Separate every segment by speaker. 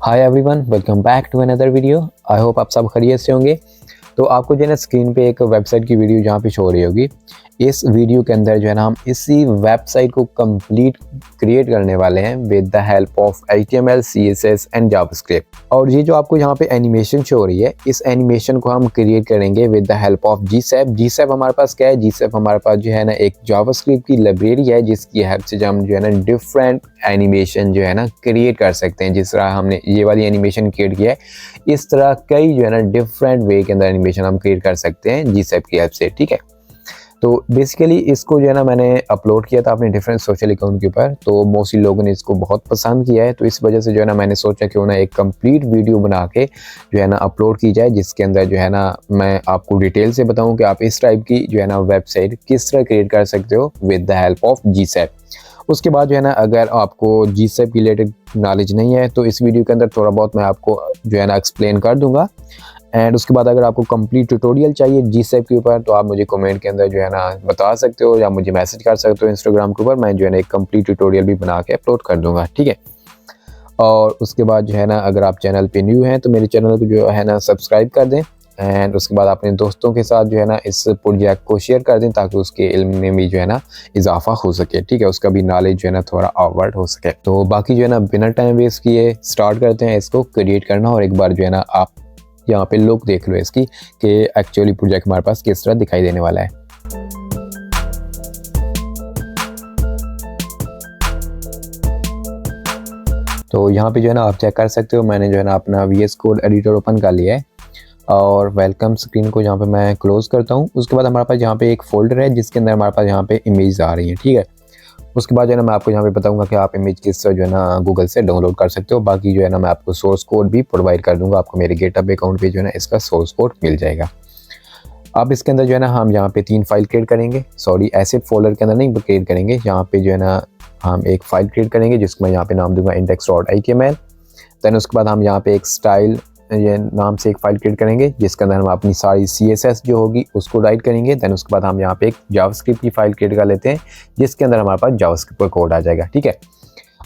Speaker 1: Hi everyone, welcome back to another video. I hope आप सब खैरियत से होंगे। तो आपको जो है ना स्क्रीन पे एक वेबसाइट की वीडियो जहाँ पे शो हो रही होगी। इस वीडियो के अंदर जो है ना हम इसी वेबसाइट को कंप्लीट क्रिएट करने वाले हैं with the help of HTML, CSS and JavaScript. और ये जो आपको यहाँ पे एनिमेशन शो हो रही है, इस एनिमेशन को हम क्रिएट करेंगे with the help of GSAP। GSAP हमारे पास क्या है? GSAP हमारे पास जो है ना एक जावास्क्रिप्ट की लाइब्रेरी है जिसकी हेल्प से हम जो है ना डिफरेंट एनिमेशन जो है ना क्रिएट कर सकते हैं। जिस तरह हमने ये वाली एनिमेशन क्रिएट किया है, इस तरह कई जो है ना डिफरेंट वे के अंदर एनिमेशन हम क्रिएट कर सकते हैं GSAP की हेल्प से। ठीक है, तो बेसिकली इसको जो है ना मैंने अपलोड किया था अपने डिफरेंट सोशल अकाउंट के ऊपर, तो मोस्टली लोगों ने इसको बहुत पसंद किया है। तो इस वजह से जो है ना मैंने सोचा क्यों ना एक कंप्लीट वीडियो बना के जो है ना अपलोड की जाए, जिसके अंदर जो है ना मैं आपको डिटेल से बताऊं कि आप इस टाइप की जो है ना वेबसाइट किस तरह क्रिएट कर सकते हो with the help of GSAP। उसके बाद जो है ना अगर आपको GSAP की रिलेटेड नॉलेज नहीं है तो इस वीडियो के अंदर थोड़ा बहुत मैं आपको जो है ना एक्सप्लेन कर दूंगा। एंड उसके बाद अगर आपको कंप्लीट ट्यूटोरियल चाहिए GSAP के ऊपर तो आप मुझे कमेंट के अंदर जो है ना बता सकते हो या मुझे मैसेज कर सकते हो इंस्टाग्राम के ऊपर। मैं जो है ना एक कंप्लीट ट्यूटोरियल भी बना के अपलोड कर दूंगा। ठीक है, और उसके बाद जो है ना अगर आप चैनल पे न्यू हैं तो मेरे चैनल को जो है ना सब्सक्राइब कर दें। एंड उसके बाद अपने दोस्तों के साथ जो है ना इस प्रोजेक्ट को शेयर कर दें ताकि उसके इल्म में भी जो है ना इजाफा हो सके। ठीक है, उसका भी नॉलेज जो है ना थोड़ा अवॉर्ड हो सके। तो बाकी जो है ना बिना टाइम वेस्ट किए स्टार्ट करते हैं इसको क्रिएट करना। और एक बार जो है ना आप यहाँ पे लुक देख लो इसकी कि एक्चुअली प्रोजेक्ट हमारे पास किस तरह दिखाई देने वाला है। तो यहाँ पे जो है ना आप चेक कर सकते हो, मैंने जो है ना अपना VS कोड एडिटर ओपन कर लिया है और वेलकम स्क्रीन को यहाँ पे मैं क्लोज करता हूँ। उसके बाद हमारे पास यहाँ पे एक फोल्डर है जिसके अंदर हमारे पास यहाँ पे इमेज आ रही है। ठीक है, उसके बाद जो है ना मैं आपको यहाँ पे बताऊंगा कि आप इमेज किस तरह जो है ना गूगल से डाउनलोड कर सकते हो। बाकी जो है ना मैं आपको सोर्स कोड भी प्रोवाइड कर दूंगा, आपको मेरे गेटअप अकाउंट पे जो है ना इसका सोर्स कोड मिल जाएगा। अब इसके अंदर जो है ना हम यहाँ पे 3 फाइल क्रिएट करेंगे, सॉरी एसिड फोल्डर के अंदर नहीं क्रिएट करेंगे। यहाँ पे जो है ना हम एक फाइल क्रिएट करेंगे जिसको मैं यहाँ पे नाम दूंगा index.html। देन उसके बाद हम यहाँ पे एक स्टाइल ये नाम से एक फाइल क्रिएट करेंगे जिसके अंदर हम अपनी सारी CSS जो होगी उसको राइट करेंगे। देन उसके बाद हम यहाँ पे एक जावास्क्रिप्ट की फाइल क्रिएट कर लेते हैं जिसके अंदर हमारे पास जावास्क्रिप्ट का कोड आ जाएगा। ठीक है,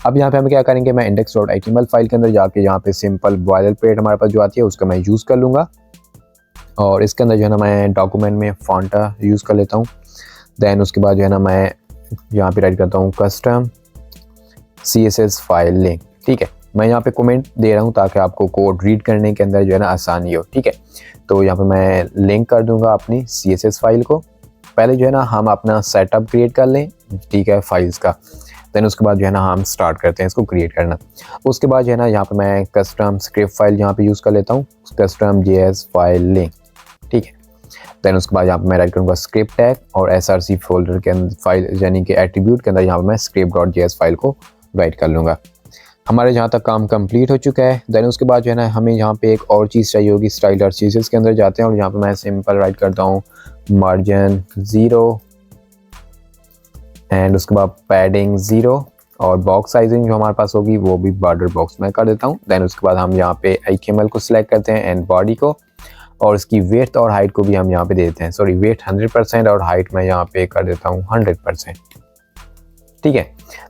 Speaker 1: अब यहाँ पे हम क्या करेंगे, मैं index.html फाइल के अंदर जाके यहाँ पे सिंपल बॉयलरप्लेट हमारे पास जो आती है उसका मैं यूज़ कर लूँगा। और इसके अंदर जो है ना मैं डॉक्यूमेंट में फॉन्टा यूज़ कर लेता हूँ। देन उसके बाद जो है ना मैं यहाँ पे राइट करता हूँ कस्टम CSS फाइल लिंक। ठीक है, मैं यहाँ पे कमेंट दे रहा हूँ ताकि आपको कोड रीड करने के अंदर जो है ना आसानी हो। ठीक है, तो यहाँ पे मैं लिंक कर दूंगा अपनी CSS फाइल को। पहले जो है ना हम अपना सेटअप क्रिएट कर लें, ठीक है, फाइल्स का। देन उसके बाद जो है ना हम स्टार्ट करते हैं इसको क्रिएट करना। उसके बाद जो है ना यहाँ पे मैं कस्टम स्क्रिप्ट फाइल यहाँ पे यूज़ कर लेता हूँ, कस्टम JS फाइल लिंक। ठीक है, देन उसके बाद यहाँ पे मैं राइट करूँगा स्क्रिप्ट टैग और SRC फोल्डर के अंदर फाइल यानी कि एट्रीब्यूट के अंदर यहाँ पे मैं script.js फाइल को राइट कर लूँगा। हमारे जहाँ तक काम कंप्लीट हो चुका है। देन उसके बाद जो है ना हमें यहाँ पे एक और चीज़ चाहिए होगी, style.css के अंदर जाते हैं और यहाँ पे मैं सिंपल राइट करता हूँ मार्जिन 0 एंड उसके बाद पैडिंग 0 और बॉक्स साइजिंग जो हमारे पास होगी वो भी बॉर्डर बॉक्स में कर देता हूँ। देन उसके बाद हम यहाँ पे HTML को सिलेक्ट करते हैं एंड बॉडी को, और इसकी वेट और हाइट को भी हम यहाँ पे दे देते हैं। सॉरी, वेट 100% और हाइट मैं यहाँ पे कर देता हूँ 100%। ठीक है,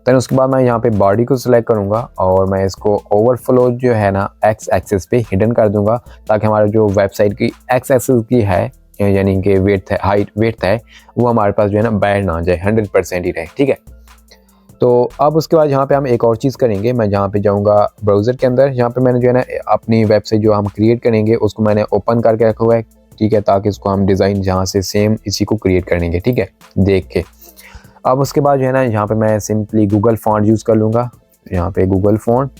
Speaker 1: देन उसके बाद मैं यहाँ पे बॉडी को सिलेक्ट करूँगा और मैं इसको ओवरफ्लो जो है ना एक्स एक्सिस पे हिडन कर दूंगा ताकि हमारा जो वेबसाइट की एक्स एक्सिस की है यानी कि वेट है, हाइट वेट है, वो हमारे पास जो है ना बैड ना जाए, 100% ही रहे। ठीक है, तो अब उसके बाद यहाँ पे हम एक और चीज़ करेंगे। मैं यहाँ पे जाऊँगा ब्राउज़र के अंदर, यहाँ पे मैंने जो है ना अपनी वेबसाइट जो हम क्रिएट करेंगे उसको मैंने ओपन करके रखा हुआ है। ठीक है, ताकि इसको हम डिज़ाइन जहाँ से सेम इसी को क्रिएट करेंगे। ठीक है, देख के अब उसके बाद जो है ना यहाँ पे मैं सिंपली गूगल फॉन्ट यूज़ कर लूँगा। यहाँ पे गूगल फॉन्ट,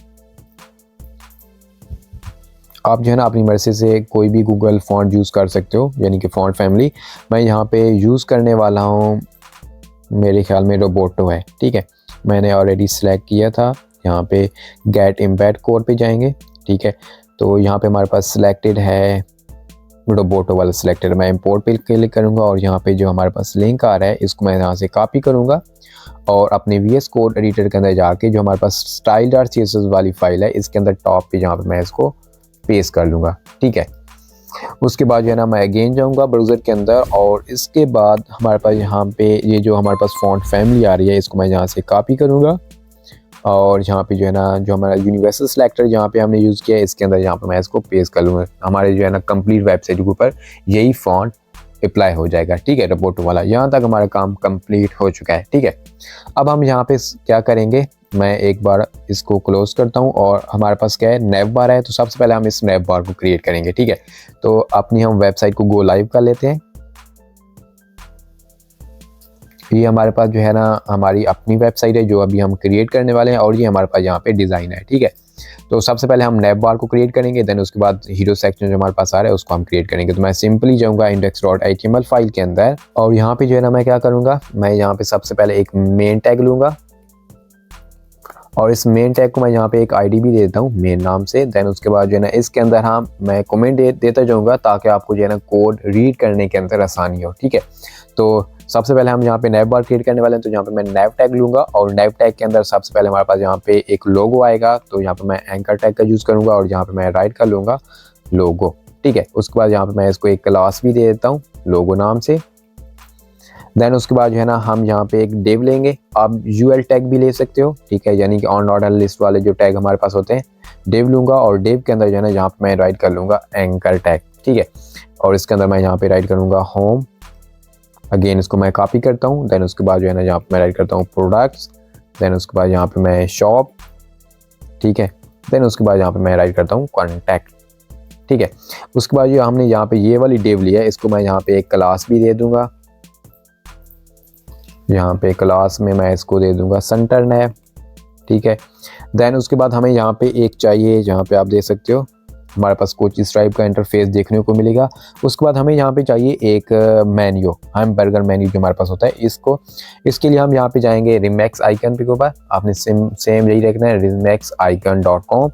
Speaker 1: आप जो है ना अपनी मर्ज़ी से कोई भी गूगल फॉन्ट यूज़ कर सकते हो यानी कि फॉन्ट फैमिली। मैं यहाँ पे यूज़ करने वाला हूँ, मेरे ख्याल में रोबोटो है। ठीक है, मैंने ऑलरेडी सिलेक्ट किया था। यहाँ पे गेट एम्बेड कोड पे जाएंगे। ठीक है, तो यहाँ पे हमारे पास सिलेक्टेड है रोबोटो वाला सिलेक्टेड। मैं इंपोर्ट पे क्लिक करूँगा और यहाँ पे जो हमारे पास लिंक आ रहा है इसको मैं यहाँ से कॉपी करूँगा और अपने VS कोड एडिटर के अंदर जाके जो हमारे पास style.css वाली फाइल है इसके अंदर टॉप पे जहाँ पे मैं इसको पेस्ट कर लूँगा। ठीक है, उसके बाद जो है ना मैं अगेन जाऊँगा ब्राउज़र के अंदर और इसके बाद हमारे पास यहाँ पे ये जो हमारे पास फॉन्ट फैमिली आ रही है इसको मैं यहाँ से कॉपी करूँगा और यहाँ पे जो है ना जो हमारा यूनिवर्सल सिलेक्टर जहाँ पे हमने यूज़ किया है इसके अंदर यहाँ पे मैं इसको पेस्ट कर लूँगा। हमारे जो है ना कंप्लीट वेबसाइट के ऊपर यही फॉन्ट अप्लाई हो जाएगा, ठीक है, रिपोर्ट वाला। यहाँ तक हमारा काम कंप्लीट हो चुका है, ठीक है। अब हम यहाँ पे क्या करेंगे, मैं एक बार इसको क्लोज करता हूँ और हमारे पास क्या है, नेव बार है। तो सबसे पहले हम इस नेव बार को क्रिएट करेंगे, ठीक है। तो अपनी हम वेबसाइट को गो लाइव कर लेते हैं। ये हमारे पास जो है ना हमारी अपनी वेबसाइट है जो अभी हम क्रिएट करने वाले हैं, और ये हमारे पास यहाँ पे डिज़ाइन है, ठीक है। तो सबसे पहले हम नेव बार को क्रिएट करेंगे, देन उसके बाद हीरो सेक्शन जो हमारे पास आ रहा है उसको हम क्रिएट करेंगे। तो मैं सिंपली जाऊँगा index.html फाइल के अंदर, और यहाँ पे जो है ना मैं क्या करूँगा, मैं यहाँ पे सबसे पहले एक मेन टैग लूँगा, और इस मेन टैग को मैं यहाँ पे एक आईडी भी दे देता हूँ मेन नाम से। देन उसके बाद जो है ना इसके अंदर मैं कमेंट देता जाऊँगा ताकि आपको जो है ना कोड रीड करने के अंदर आसानी हो, ठीक है। तो सबसे पहले हम यहाँ पे नेव बार क्रिएट करने वाले हैं, तो यहाँ पे मैं नेव टैग लूँगा, और नेव टैग के अंदर सबसे पहले हमारे पास यहाँ पे एक लोगो आएगा। तो यहाँ पे मैं एंकर टैग का यूज़ करूँगा, और यहाँ पे मैं राइट कर लूँगा लोगो, ठीक है। उसके बाद यहाँ पे मैं इसको एक क्लास भी दे देता हूँ लोगो नाम से। देन उसके बाद जो है ना हम यहाँ पे एक डिव लेंगे, आप यूएल टैग भी ले सकते हो, ठीक है, यानी कि ऑन ऑर्डर लिस्ट वाले जो टैग हमारे पास होते हैं। डिव लूँगा, और डिव के अंदर जो है ना यहाँ पे मैं राइट कर लूँगा एंकर टैग, ठीक है। और इसके अंदर मैं यहाँ पे राइट करूँगा होम। अगेन इसको मैं कॉपी करता हूँ। देन उसके बाद जो है ना यहाँ पे मैं राइट करता हूँ प्रोडक्ट्स। देन उसके बाद यहाँ पे मैं शॉप, ठीक है। देन उसके बाद यहाँ पे मैं राइट करता हूँ कॉन्टैक्ट, ठीक है। उसके बाद जो हमने यहाँ पे ये वाली डिव लिया है, इसको मैं यहाँ पे एक क्लास भी दे दूँगा। यहाँ पे क्लास में मैं इसको दे दूँगा सेंटर नेव, ठीक है। देन उसके बाद हमें यहाँ पे एक चाहिए, जहाँ पे आप देख सकते हो हमारे पास कुछ इस टाइप का इंटरफेस देखने को मिलेगा। उसके बाद हमें यहाँ पे चाहिए एक मेन्यू, हम बर्गर मेन्यू जो हमारे पास होता है इसके लिए हम यहाँ पे जाएंगे रिमैक्स आइकन पे के ऊपर। आपने सेम यही रखना है remaxicon.com।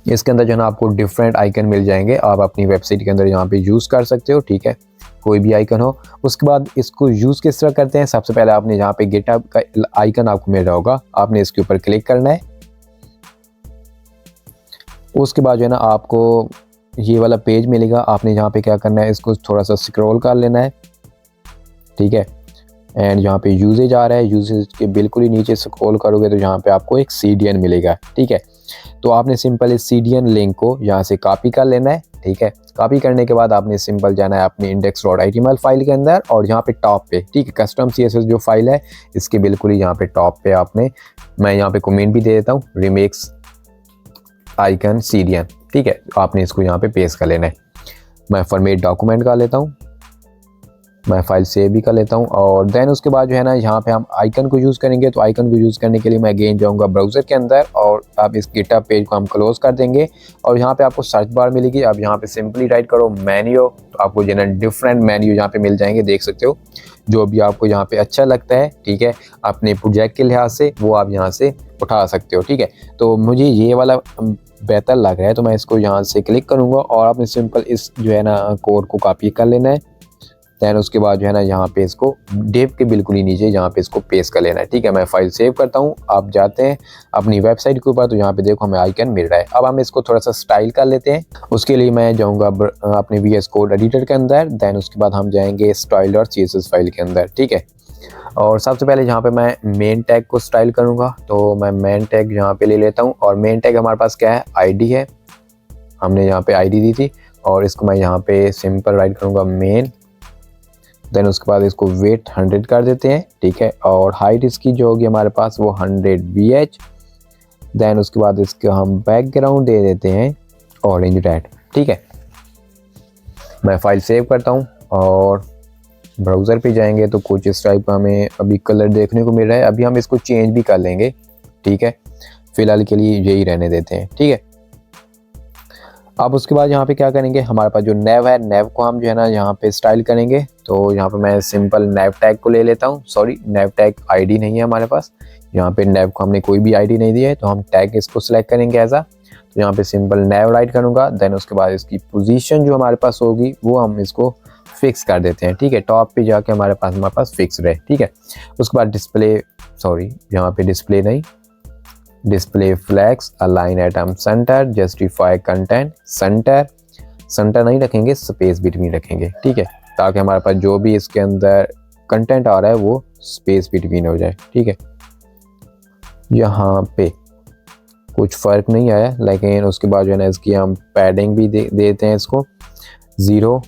Speaker 1: इसके अंदर जो है ना आपको डिफरेंट आइकन मिल जाएंगे, आप अपनी वेबसाइट के अंदर यहाँ पे यूज़ कर सकते हो, ठीक है, कोई भी आइकन हो। उसके बाद इसको यूज़ किस तरह करते हैं, सबसे पहले आपने यहाँ पे गिटहब का आइकन आपको मिल रहा होगा, आपने इसके ऊपर क्लिक करना है। उसके बाद जो है ना आपको ये वाला पेज मिलेगा, आपने यहाँ पे क्या करना है, इसको थोड़ा सा स्क्रॉल कर लेना है, ठीक है। एंड यहाँ पे यूजेज आ रहा है, यूजेज के बिल्कुल ही नीचे स्क्रॉल करोगे तो यहाँ पे आपको एक CDN मिलेगा, ठीक है। तो आपने सिंपल इस CDN लिंक को यहाँ से कॉपी कर लेना है, ठीक है। कॉपी करने के बाद आपने सिंपल जाना है अपनी index.html फाइल के अंदर, और यहाँ पे टॉप पे, ठीक है, कस्टम CSS जो फाइल है इसके बिल्कुल ही यहाँ पे टॉप पे आपने, मैं यहाँ पे कमेंट भी दे देता हूँ रिमेक्स आइकन CDN, ठीक है। आपने इसको यहाँ पे पेस्ट कर लेना है। मैं फॉर्मेट डॉक्यूमेंट कर लेता हूँ, मैं फाइल सेव भी कर लेता हूँ। और देन उसके बाद जो है ना यहाँ पे हम आइकन को यूज़ करेंगे। तो आइकन को यूज़ करने के लिए मैं अगेन जाऊँगा ब्राउज़र के अंदर, और आप इस गिटहब पेज को हम क्लोज कर देंगे, और यहाँ पे आपको सर्च बार मिलेगी। आप यहाँ पे सिंपली राइट करो मेन्यू, तो आपको जो है ना डिफरेंट मेन्यू यहाँ पे मिल जाएंगे, देख सकते हो, जो भी आपको यहाँ पे अच्छा लगता है, ठीक है, अपने प्रोजेक्ट के लिहाज से वो आप यहाँ से उठा सकते हो, ठीक है। तो मुझे ये वाला बेहतर लग रहा है, तो मैं इसको यहाँ से क्लिक करूँगा, और आपने सिंपल इस जो है ना कोड को कॉपी कर लेना है। दैन उसके बाद जो है ना यहाँ पे इसको डिव के बिल्कुल ही नीचे यहाँ पे इसको पेस्ट कर लेना है, ठीक है। मैं फाइल सेव करता हूँ, आप जाते हैं अपनी वेबसाइट के ऊपर, तो यहाँ पे देखो हमें आइकन मिल रहा है। अब हम इसको थोड़ा सा स्टाइल कर लेते हैं। उसके लिए मैं जाऊँगा अपने VS कोड एडिटर के अंदर, दैन उसके बाद हम जाएंगे style.css फाइल के अंदर, ठीक है। और सबसे पहले यहाँ पे मैं मेन टैग को स्टाइल करूँगा, तो मैं मेन टैग यहाँ पे ले लेता हूँ। और मेन टैग हमारे पास क्या है, ID है, हमने यहाँ पे ID दी थी, और इसको मैं यहाँ पे सिंपल राइट करूँगा मेन। देन उसके बाद इसको वेट 100 कर देते हैं, ठीक है। और हाइट इसकी जो होगी हमारे पास वो 100 VH। देन उसके बाद इसको हम बैकग्राउंड दे देते हैं ऑरेंज रेड, ठीक है। मैं फाइल सेव करता हूँ, और ब्राउज़र पे जाएंगे तो कुछ इस टाइप का हमें अभी कलर देखने को मिल रहा है। अभी हम इसको चेंज भी कर लेंगे, ठीक है, फिलहाल के लिए यही रहने देते हैं, ठीक है। अब उसके बाद यहाँ पे क्या करेंगे, हमारे पास जो नेव है, नेव को हम जो है ना यहाँ पे स्टाइल करेंगे। तो यहाँ पे मैं सिंपल नेव टैग को ले लेता हूँ, सॉरी नेव टैग ID नहीं है हमारे पास, यहाँ पे नेव को हमने कोई भी ID नहीं दिया है, तो हम टैग इसको सिलेक्ट करेंगे एज आ। तो यहाँ पे सिंपल नेव राइट करूँगा। देन उसके बाद इसकी पोजीशन जो हमारे पास होगी वो हम इसको फिक्स कर देते हैं, ठीक है, टॉप पे जाके हमारे पास फिक्स रहे, ठीक है। उसके बाद डिस्प्ले, सॉरी यहाँ पे डिस्प्ले नहीं, display flags align atom centre justify content centre नहीं रखेंगे, स्पेस बिटवीन रखेंगे, ठीक है, ताकि हमारे पास जो भी इसके अंदर कंटेंट आ रहा है वो स्पेस बिटवीन हो जाए, ठीक है। यहाँ पे कुछ फ़र्क नहीं आया, लेकिन उसके बाद जो है ना इसकी हम पैडिंग भी देते हैं इसको 0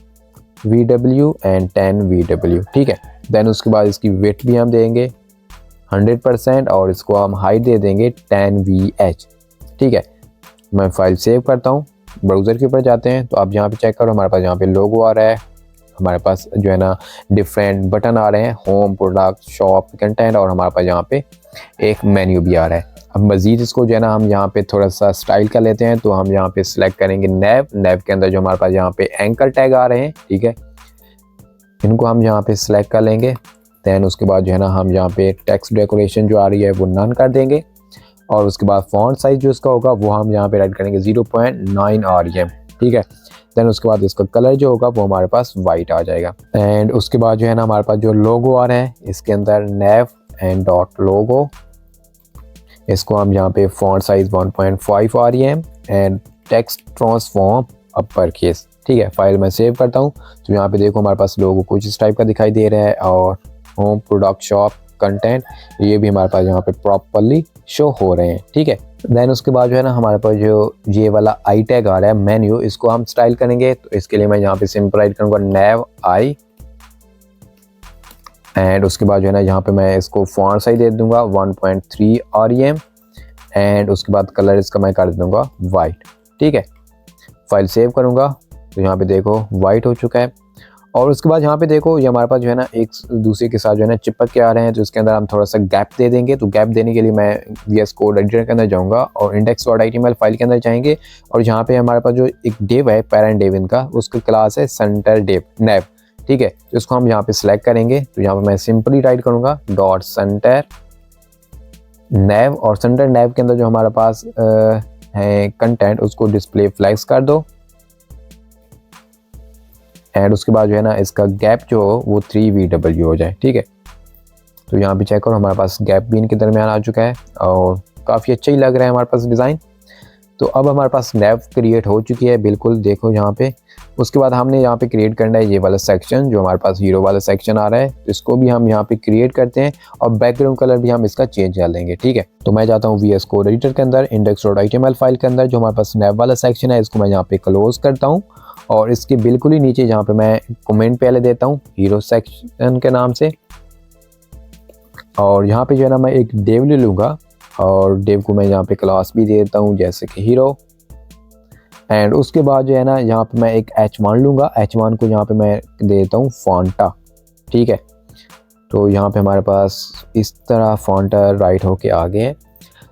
Speaker 1: VW एंड 10 VW, ठीक है। देन उसके बाद इसकी वेट भी हम देंगे 100% और इसको हम हाइट दे देंगे 10 VH, ठीक है। मैं फाइल सेव करता हूँ, ब्राउज़र के ऊपर जाते हैं तो आप यहाँ पे चेक करो, हमारे पास यहाँ पे लोगो आ रहा है, हमारे पास जो है ना डिफरेंट बटन आ रहे हैं, होम, प्रोडक्ट, शॉप, कंटेंट, और हमारे पास यहाँ पे एक मेन्यू भी आ रहा है। अब मज़ीद इसको जो है ना हम यहाँ पे थोड़ा सा स्टाइल कर लेते हैं, तो हम यहाँ पे सिलेक्ट करेंगे नेव के अंदर जो हमारे पास यहाँ पे एंकर टैग आ रहे हैं, ठीक है, इनको हम यहाँ पे सिलेक्ट कर लेंगे। दैन उसके बाद जो है ना हम यहाँ पे टेक्स्ट डेकोरेशन जो आ रही है वो नन कर देंगे, और उसके बाद फॉन्ट साइज़ जो इसका होगा वो हम यहाँ पे राइट करेंगे 0.9 RM, ठीक है। दैन उसके बाद इसका कलर जो होगा वो हमारे पास वाइट आ जाएगा। एंड उसके बाद जो है ना हमारे पास जो लोगो आ रहा है इसके अंदर नेव एंड डॉट लोगो, इसको हम यहाँ पे font size 1.5 RM and text transform upper case, ठीक है। फाइल मैं सेव करता हूँ तो यहाँ पे देखो हमारे पास लोगो कुछ इस टाइप का दिखाई दे रहा है, और होम, प्रोडक्ट, शॉप, कंटेंट ये भी हमारे पास यहाँ पे प्रॉपरली शो हो रहे हैं, ठीक है। देन उसके बाद जो है ना हमारे पास जो ये वाला आई टैग आ रहा है मेन्यू, इसको हम स्टाइल करेंगे, तो इसके लिए मैं यहाँ पे सिंपल राइट करूँगा नेव आई, एंड उसके बाद जो है ना यहाँ पे मैं इसको फॉन्ट साइज दे दूंगा 1.3 RM, एंड उसके बाद कलर इसका मैं कर दूंगा वाइट, ठीक है। फाइल सेव करूँगा तो यहाँ पे देखो वाइट हो चुका है, और उसके बाद यहाँ पे देखो ये हमारे पास जो है ना एक दूसरे के साथ जो है ना चिपक के आ रहे हैं, तो इसके अंदर हम थोड़ा सा गैप दे देंगे। तो गैप देने के लिए मैं VS कोड एडिटर के अंदर जाऊँगा और index.html फाइल के अंदर जाएंगे, और यहाँ पे हमारे पास जो एक डिव है पेरेंट डिव इनका, उसका क्लास है सेंटर डिव नेव, ठीक है। तो इसको हम यहाँ पे सिलेक्ट करेंगे, तो यहाँ पे मैं सिंपली राइट करूँगा डॉट सेंटर नेव, और सेंटर नेव के अंदर जो हमारे पास है कंटेंट उसको डिस्प्ले फ्लैग्स कर दो, एंड उसके बाद जो है ना इसका गैप जो हो वो 3 VW हो जाए, ठीक है। तो यहाँ पे चेक करो हमारे पास गैप भी इनके दरमियान आ चुका है, और काफ़ी अच्छा ही लग रहा है हमारे पास डिज़ाइन। तो अब हमारे पास नेव क्रिएट हो चुकी है, बिल्कुल देखो यहाँ पे। उसके बाद हमने यहाँ पे क्रिएट करना है ये वाला सेक्शन जो हमारे पास हीरो वाला सेक्शन आ रहा है, तो इसको भी हम यहाँ पे क्रिएट करते हैं, और बैकग्राउंड कलर भी हम इसका चेंज कर लेंगे, ठीक है। तो मैं जाता हूँ VS कोड एडिटर के अंदर, index.html फाइल के अंदर जो हमारे पास नेव वाला सेक्शन है इसको मैं यहाँ पे क्लोज करता हूँ, और इसके बिल्कुल ही नीचे जहाँ पे मैं कमेंट पहले देता हूँ हीरो सेक्शन के नाम से, और यहाँ पे जो है ना मैं एक डिव ले लूँगा, और डिव को मैं यहाँ पे क्लास भी दे देता हूँ जैसे कि हीरो, एंड उसके बाद जो है ना यहाँ पे मैं एक H1 लूँगा, H1 को यहाँ पे मैं दे देता हूँ फॉन्टा, ठीक है। तो यहाँ पे हमारे पास इस तरह फॉन्टा राइट होके आ गए हैं।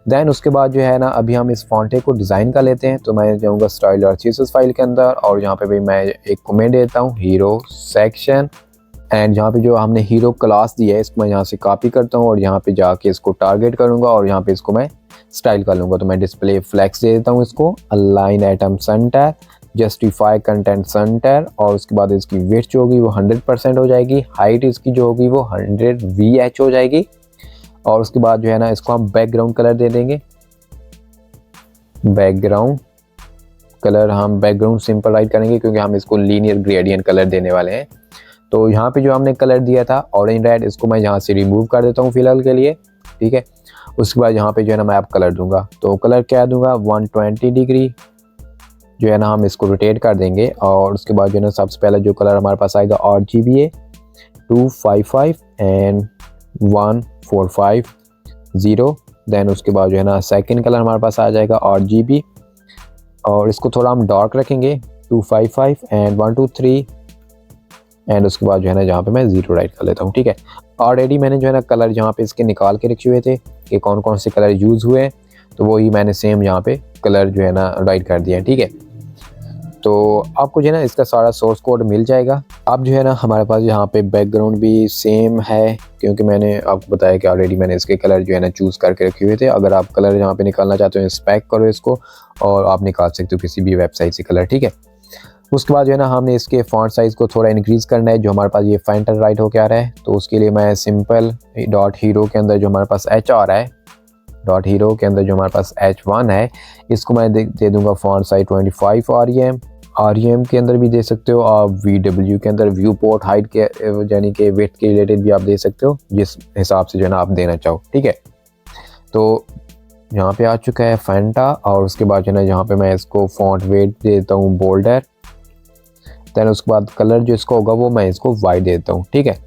Speaker 1: देन उसके बाद जो है ना अभी हम इस फॉन्टे को डिज़ाइन कर लेते हैं, तो मैं जाऊँगा स्टाइल और CSS फाइल के अंदर, और यहाँ पे भी मैं एक कमेंट देता हूँ हीरो सेक्शन, एंड यहाँ पे जो हमने हीरो क्लास दी है इसको मैं यहाँ से कॉपी करता हूँ, और यहाँ पे जाके इसको टारगेट करूँगा, और यहाँ पे इसको मैं स्टाइल कर लूँगा। तो मैं डिस्प्ले फ्लैक्स दे देता हूँ इसको, align atom centre, justify content centre, और उसके बाद इसकी वेट जो होगी वो 100% हो जाएगी, हाइट इसकी जो होगी वो 100 VH हो जाएगी, और उसके बाद जो है ना इसको हम बैकग्राउंड कलर दे देंगे, बैकग्राउंड कलर हम बैकग्राउंड सिंपल राइट करेंगे क्योंकि हम इसको लीनियर ग्रेडियंट कलर देने वाले हैं। तो यहाँ पे जो हमने कलर दिया था ऑरेंज रेड, इसको मैं यहाँ से रिमूव कर देता हूँ फिलहाल के लिए, ठीक है। उसके बाद यहाँ पे जो है ना मैं अब कलर दूंगा, तो कलर क्या दूंगा 120 डिग्री जो है ना हम इसको रोटेट कर देंगे, और उसके बाद जो है ना सबसे पहले जो कलर हमारे पास आएगा RGBA 255 एंड 1450। देन उसके बाद जो है ना सेकंड कलर हमारे पास आ जाएगा RGB, और इसको थोड़ा हम डार्क रखेंगे 255 एंड 123, एंड उसके बाद जो है ना जहाँ पे मैं 0 राइट कर लेता हूँ, ठीक है। ऑलरेडी मैंने जो है ना कलर यहाँ पे इसके निकाल के रखे हुए थे कि कौन कौन से कलर यूज़ हुए, तो वही मैंने सेम यहाँ पे कलर जो है ना राइट कर दिया है, ठीक है। तो आपको जो है ना इसका सारा सोर्स कोड मिल जाएगा। अब जो है ना हमारे पास यहाँ पे बैकग्राउंड भी सेम है, क्योंकि मैंने आपको बताया कि ऑलरेडी मैंने इसके कलर जो है ना चूज़ करके रखे हुए थे। अगर आप कलर यहाँ पे निकालना चाहते हो इंस्पेक्ट करो इसको, और आप निकाल सकते हो किसी भी वेबसाइट से कलर, ठीक है। उसके बाद जो है ना हमने इसके फॉन्ट साइज़ को थोड़ा इंक्रीज़ करना है, जो हमारे पास ये फाइंटर राइट होके आ रहा है, तो उसके लिए मैं सिंपल डॉट हीरो के अंदर जो हमारे पास H आ रहा है, डॉट हीरो के अंदर जो हमारे पास H1 है, इसको मैं दे दूंगा फॉन्ट साइज 25 REM के अंदर भी दे सकते हो आप, VW के अंदर व्यू पोर्ट हाइट के यानी कि वेट के रिलेटेड भी आप दे सकते हो, जिस हिसाब से जो है ना आप देना चाहो, ठीक है। तो यहाँ पे आ चुका है फैंटा, और उसके बाद जो है ना यहाँ पे मैं इसको फॉन्ट वेट दे देता हूँ बोल्डर। दैन उसके बाद कलर जो इसका होगा वो मैं इसको वाइट देता हूँ, ठीक है।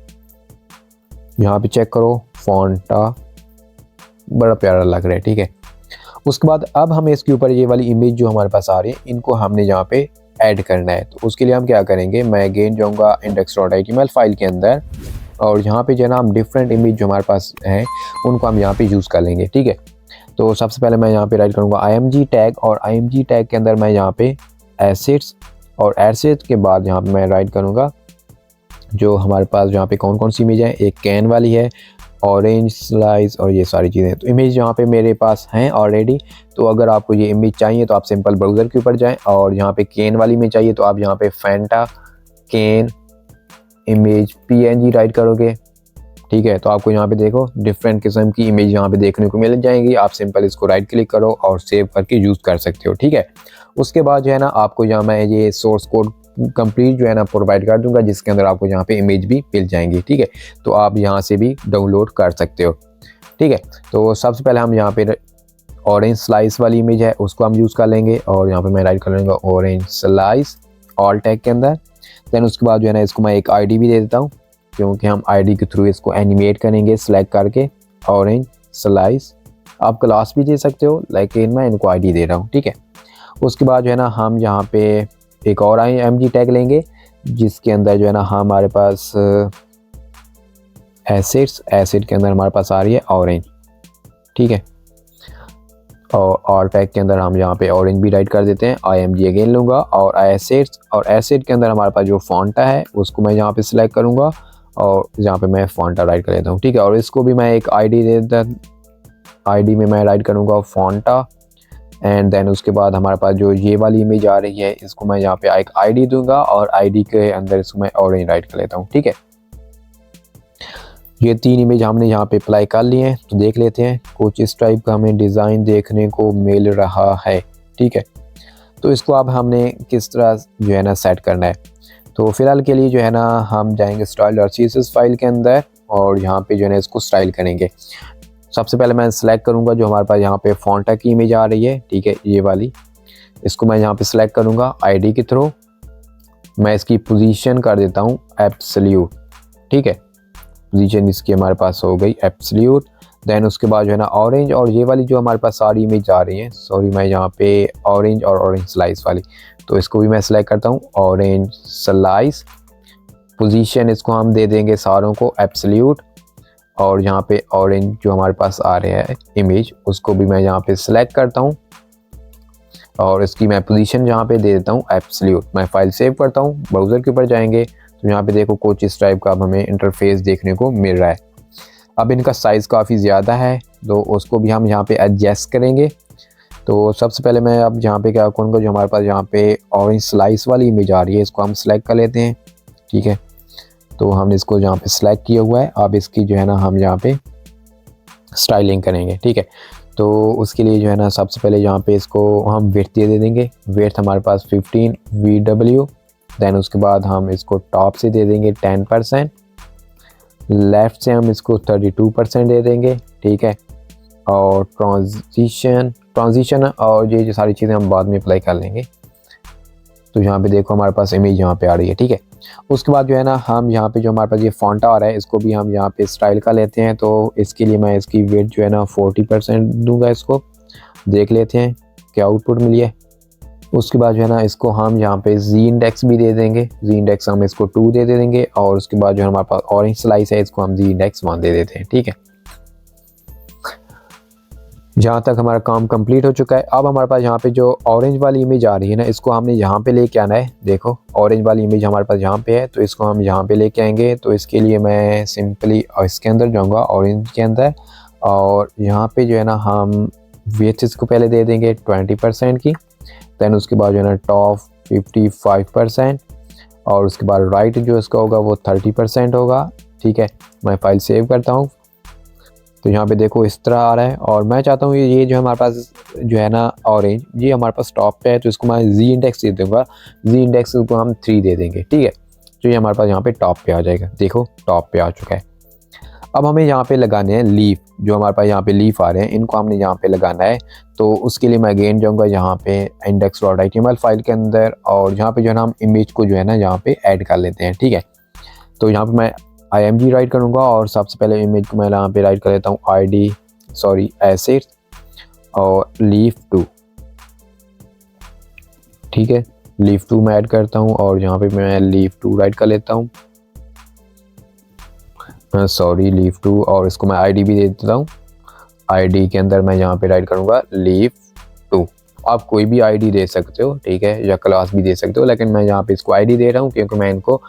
Speaker 1: यहाँ पे चेक करो फॉन्टा बड़ा प्यारा लग रहा है, ठीक है। उसके बाद अब हमें इसके ऊपर ये वाली इमेज जो हमारे पास आ रही है इनको हमने यहाँ पे ऐड करना है। तो उसके लिए हम क्या करेंगे, मैं अगेन जाऊँगा index.html फाइल के अंदर, और यहाँ पे जो है ना हम डिफरेंट इमेज जो हमारे पास हैं उनको हम यहाँ पे यूज़ कर लेंगे, ठीक है। तो सबसे पहले मैं यहाँ पे राइट करूँगा img टैग, और img टैग के अंदर मैं यहाँ पे एसेट्स, और एसेट्स के बाद यहाँ पे मैं राइट करूँगा जो हमारे पास यहाँ पे कौन कौन सी इमेज है। एक कैन वाली है, ऑरेंज स्लाइस, और ये सारी चीज़ें। तो इमेज यहाँ पे मेरे पास हैं ऑलरेडी। तो अगर आपको ये इमेज चाहिए तो आप सिंपल ब्राउज़र के ऊपर जाएं, और यहाँ पे कैन वाली में चाहिए तो आप यहाँ पे Fanta can image png right करोगे, ठीक है। तो आपको यहाँ पे देखो डिफरेंट किस्म की इमेज यहाँ पे देखने को मिल जाएंगी। आप सिंपल इसको राइट क्लिक करो और सेव करके यूज़ कर सकते हो, ठीक है। उसके बाद जो है ना आपको यहाँ मैं ये सोर्स कोड कंप्लीट जो है ना प्रोवाइड कर दूंगा, जिसके अंदर आपको यहाँ पे इमेज भी मिल जाएंगी, ठीक है। तो आप यहाँ से भी डाउनलोड कर सकते हो, ठीक है। तो सबसे पहले हम यहाँ पे ऑरेंज स्लाइस वाली इमेज है उसको हम यूज़ कर लेंगे, और यहाँ पे मैं राइट कर लूँगा ऑरेंज स्लाइस ऑल टैग के अंदर। दैन उसके बाद जो है ना इसको मैं एक आईडी भी दे देता हूँ, क्योंकि हम आईडी के थ्रू इसको एनिमेट करेंगे सेलेक्ट करके ऑरेंज स्लाइस। आप क्लास भी दे सकते हो, लेकिन मैं इनको आईडी दे रहा हूँ, ठीक है। उसके बाद जो है ना हम यहाँ पे एक और img टैग लेंगे, जिसके अंदर जो है ना हमारे पास एसेट के अंदर हमारे पास आ रही है ऑरेंज, ठीक है। और टैग के अंदर हम यहाँ पे ऑरेंज भी राइट कर देते हैं। img अगेन लूँगा, और एसेट के अंदर हमारे पास जो फॉन्टा है उसको मैं यहाँ पे सिलेक्ट करूँगा, और यहाँ पे मैं फॉन्टा राइट कर लेता हूँ, ठीक है। और इसको भी मैं एक आईडी दे देता, आईडी में मैं राइट करूँगा फॉन्टा, एंड देन उसके बाद हमारे पास जो ये वाली इमेज आ रही है इसको मैं यहाँ पे एक आईडी दूंगा, और आईडी के अंदर इसको मैं ऑरेंज राइट कर लेता हूँ, ठीक है। ये 3 इमेज हमने यहाँ पे अप्लाई कर लिए हैं। तो देख लेते हैं, कुछ इस टाइप का हमें डिज़ाइन देखने को मिल रहा है, ठीक है। तो इसको अब हमने किस तरह जो है ना सेट करना है। तो फिलहाल के लिए जो है ना हम जाएंगे style.css फाइल के अंदर, और यहाँ पे जो है ना इसको स्टाइल करेंगे। सबसे पहले मैं सेलेक्ट करूँगा जो हमारे पास यहाँ पे फॉन्टा की इमेज आ रही है, ठीक है, ये वाली। इसको मैं यहाँ पे सेलेक्ट करूँगा आईडी के थ्रू, मैं इसकी पोजीशन कर देता हूँ एब्सोल्यूट, ठीक है। पोजीशन इसकी हमारे पास हो गई एब्सोल्यूट। देन उसके बाद जो है ना ऑरेंज, और ये वाली जो हमारे पास सारी इमेज आ रही है, सॉरी मैं यहाँ पे ऑरेंज और ऑरेंज स्लाइस वाली, तो इसको भी मैं सेलेक्ट करता हूँ ऑरेंज स्लाइस। पोजीशन इसको हम दे देंगे सारों को एब्सोल्यूट, और यहाँ पे ऑरेंज जो हमारे पास आ रहे हैं इमेज उसको भी मैं यहाँ पे सिलेक्ट करता हूँ, और इसकी मैं पोजीशन यहाँ पे दे देता हूँ एब्सोल्यूट। मैं फाइल सेव करता हूँ, ब्राउज़र के ऊपर जाएंगे तो यहाँ पे देखो कुछ इस टाइप का अब हमें इंटरफेस देखने को मिल रहा है। अब इनका साइज़ काफ़ी ज़्यादा है, तो उसको भी हम यहाँ पे एडजस्ट करेंगे। तो सबसे पहले मैं अब यहाँ पे क्या करूँगा, जो हमारे पास यहाँ पे ऑरेंज स्लाइस वाली इमेज आ रही है इसको हम सेलेक्ट कर लेते हैं, ठीक है। तो हमने इसको यहाँ पे सिलेक्ट किया हुआ है। अब इसकी जो है ना हम यहाँ पे स्टाइलिंग करेंगे, ठीक है। तो उसके लिए जो है ना सबसे पहले यहाँ पे इसको हम विड्थ दे देंगे। विड्थ हमारे पास 15 VW। दैन उसके बाद हम इसको टॉप से दे देंगे 10%, लेफ़्ट से हम इसको 32% दे देंगे, ठीक है। और ट्रांजिशन और ये जो सारी चीज़ें हम बाद में अप्लाई कर लेंगे। तो यहाँ पे देखो हमारे पास इमेज यहाँ पे आ रही है, ठीक है। उसके बाद जो है ना हम यहाँ पे जो हमारे पास ये फॉन्ट आ रहा है इसको भी हम यहाँ पे स्टाइल का लेते हैं। तो इसके लिए मैं इसकी वेट जो है ना 40% दूंगा। इसको देख लेते हैं क्या आउटपुट मिली है। उसके बाद जो है ना इसको हम यहाँ पे जी इंडेक्स भी दे देंगे। जी इंडेक्स हम इसको 2 दे देंगे, और उसके बाद जो हमारे पास ऑरेंज स्लाइस है इसको हम जी इंडेक्स 1 दे देते हैं, ठीक है। जहाँ तक हमारा काम कंप्लीट हो चुका है। अब हमारे पास यहाँ पे जो ऑरेंज वाली इमेज आ रही है ना इसको हमने यहाँ पे लेके आना है। देखो ऑरेंज वाली इमेज हमारे पास यहाँ पे है, तो इसको हम यहाँ पे लेके आएंगे। तो इसके लिए मैं सिंपली इसके अंदर जाऊँगा ऑरेंज के अंदर, और यहाँ पे जो है ना हम वेट इसको पहले दे देंगे 20% की। दैन उसके बाद जो है ना टॉप 55%, और उसके बाद राइट जो इसका होगा वो 30% होगा, ठीक है। मैं फाइल सेव करता हूँ। तो यहाँ पे देखो इस तरह आ रहा है, और मैं चाहता हूँ ये जो हमारे पास जो है ना ऑरेंज ये हमारे पास टॉप पे है, तो इसको मैं जी इंडेक्स दे दूँगा। जी इंडेक्स को हम 3 दे देंगे, ठीक है। तो ये हमारे पास यहाँ पे टॉप पे आ जाएगा। देखो टॉप पे आ चुका है। अब हमें यहाँ पे लगाने हैं लीफ, जो हमारे पास यहाँ पे लीफ आ रहे हैं इनको हमने यहाँ पे लगाना है। तो उसके लिए मैं अगेन जाऊँगा यहाँ पे index.html फाइल के अंदर, और यहाँ पे जो है ना हम इमेज को जो है ना यहाँ पे ऐड कर लेते हैं, ठीक है। तो यहाँ पे मैं img राइट करूँगा और सबसे पहले इमेज को मैं यहाँ पे राइट कर लेता हूँ एसेट और leaf2, ठीक है। leaf2 मैं ऐड करता हूँ और यहाँ पे मैं leaf2 राइट कर लेता हूँ, leaf2, और इसको मैं आईडी भी दे देता हूँ। आईडी के अंदर मैं यहाँ पे राइट करूँगा leaf2। आप कोई भी आईडी दे सकते हो, ठीक है, या क्लास भी दे सकते हो, लेकिन मैं यहाँ पे इसको आईडी दे रहा हूँ क्योंकि मैं इनको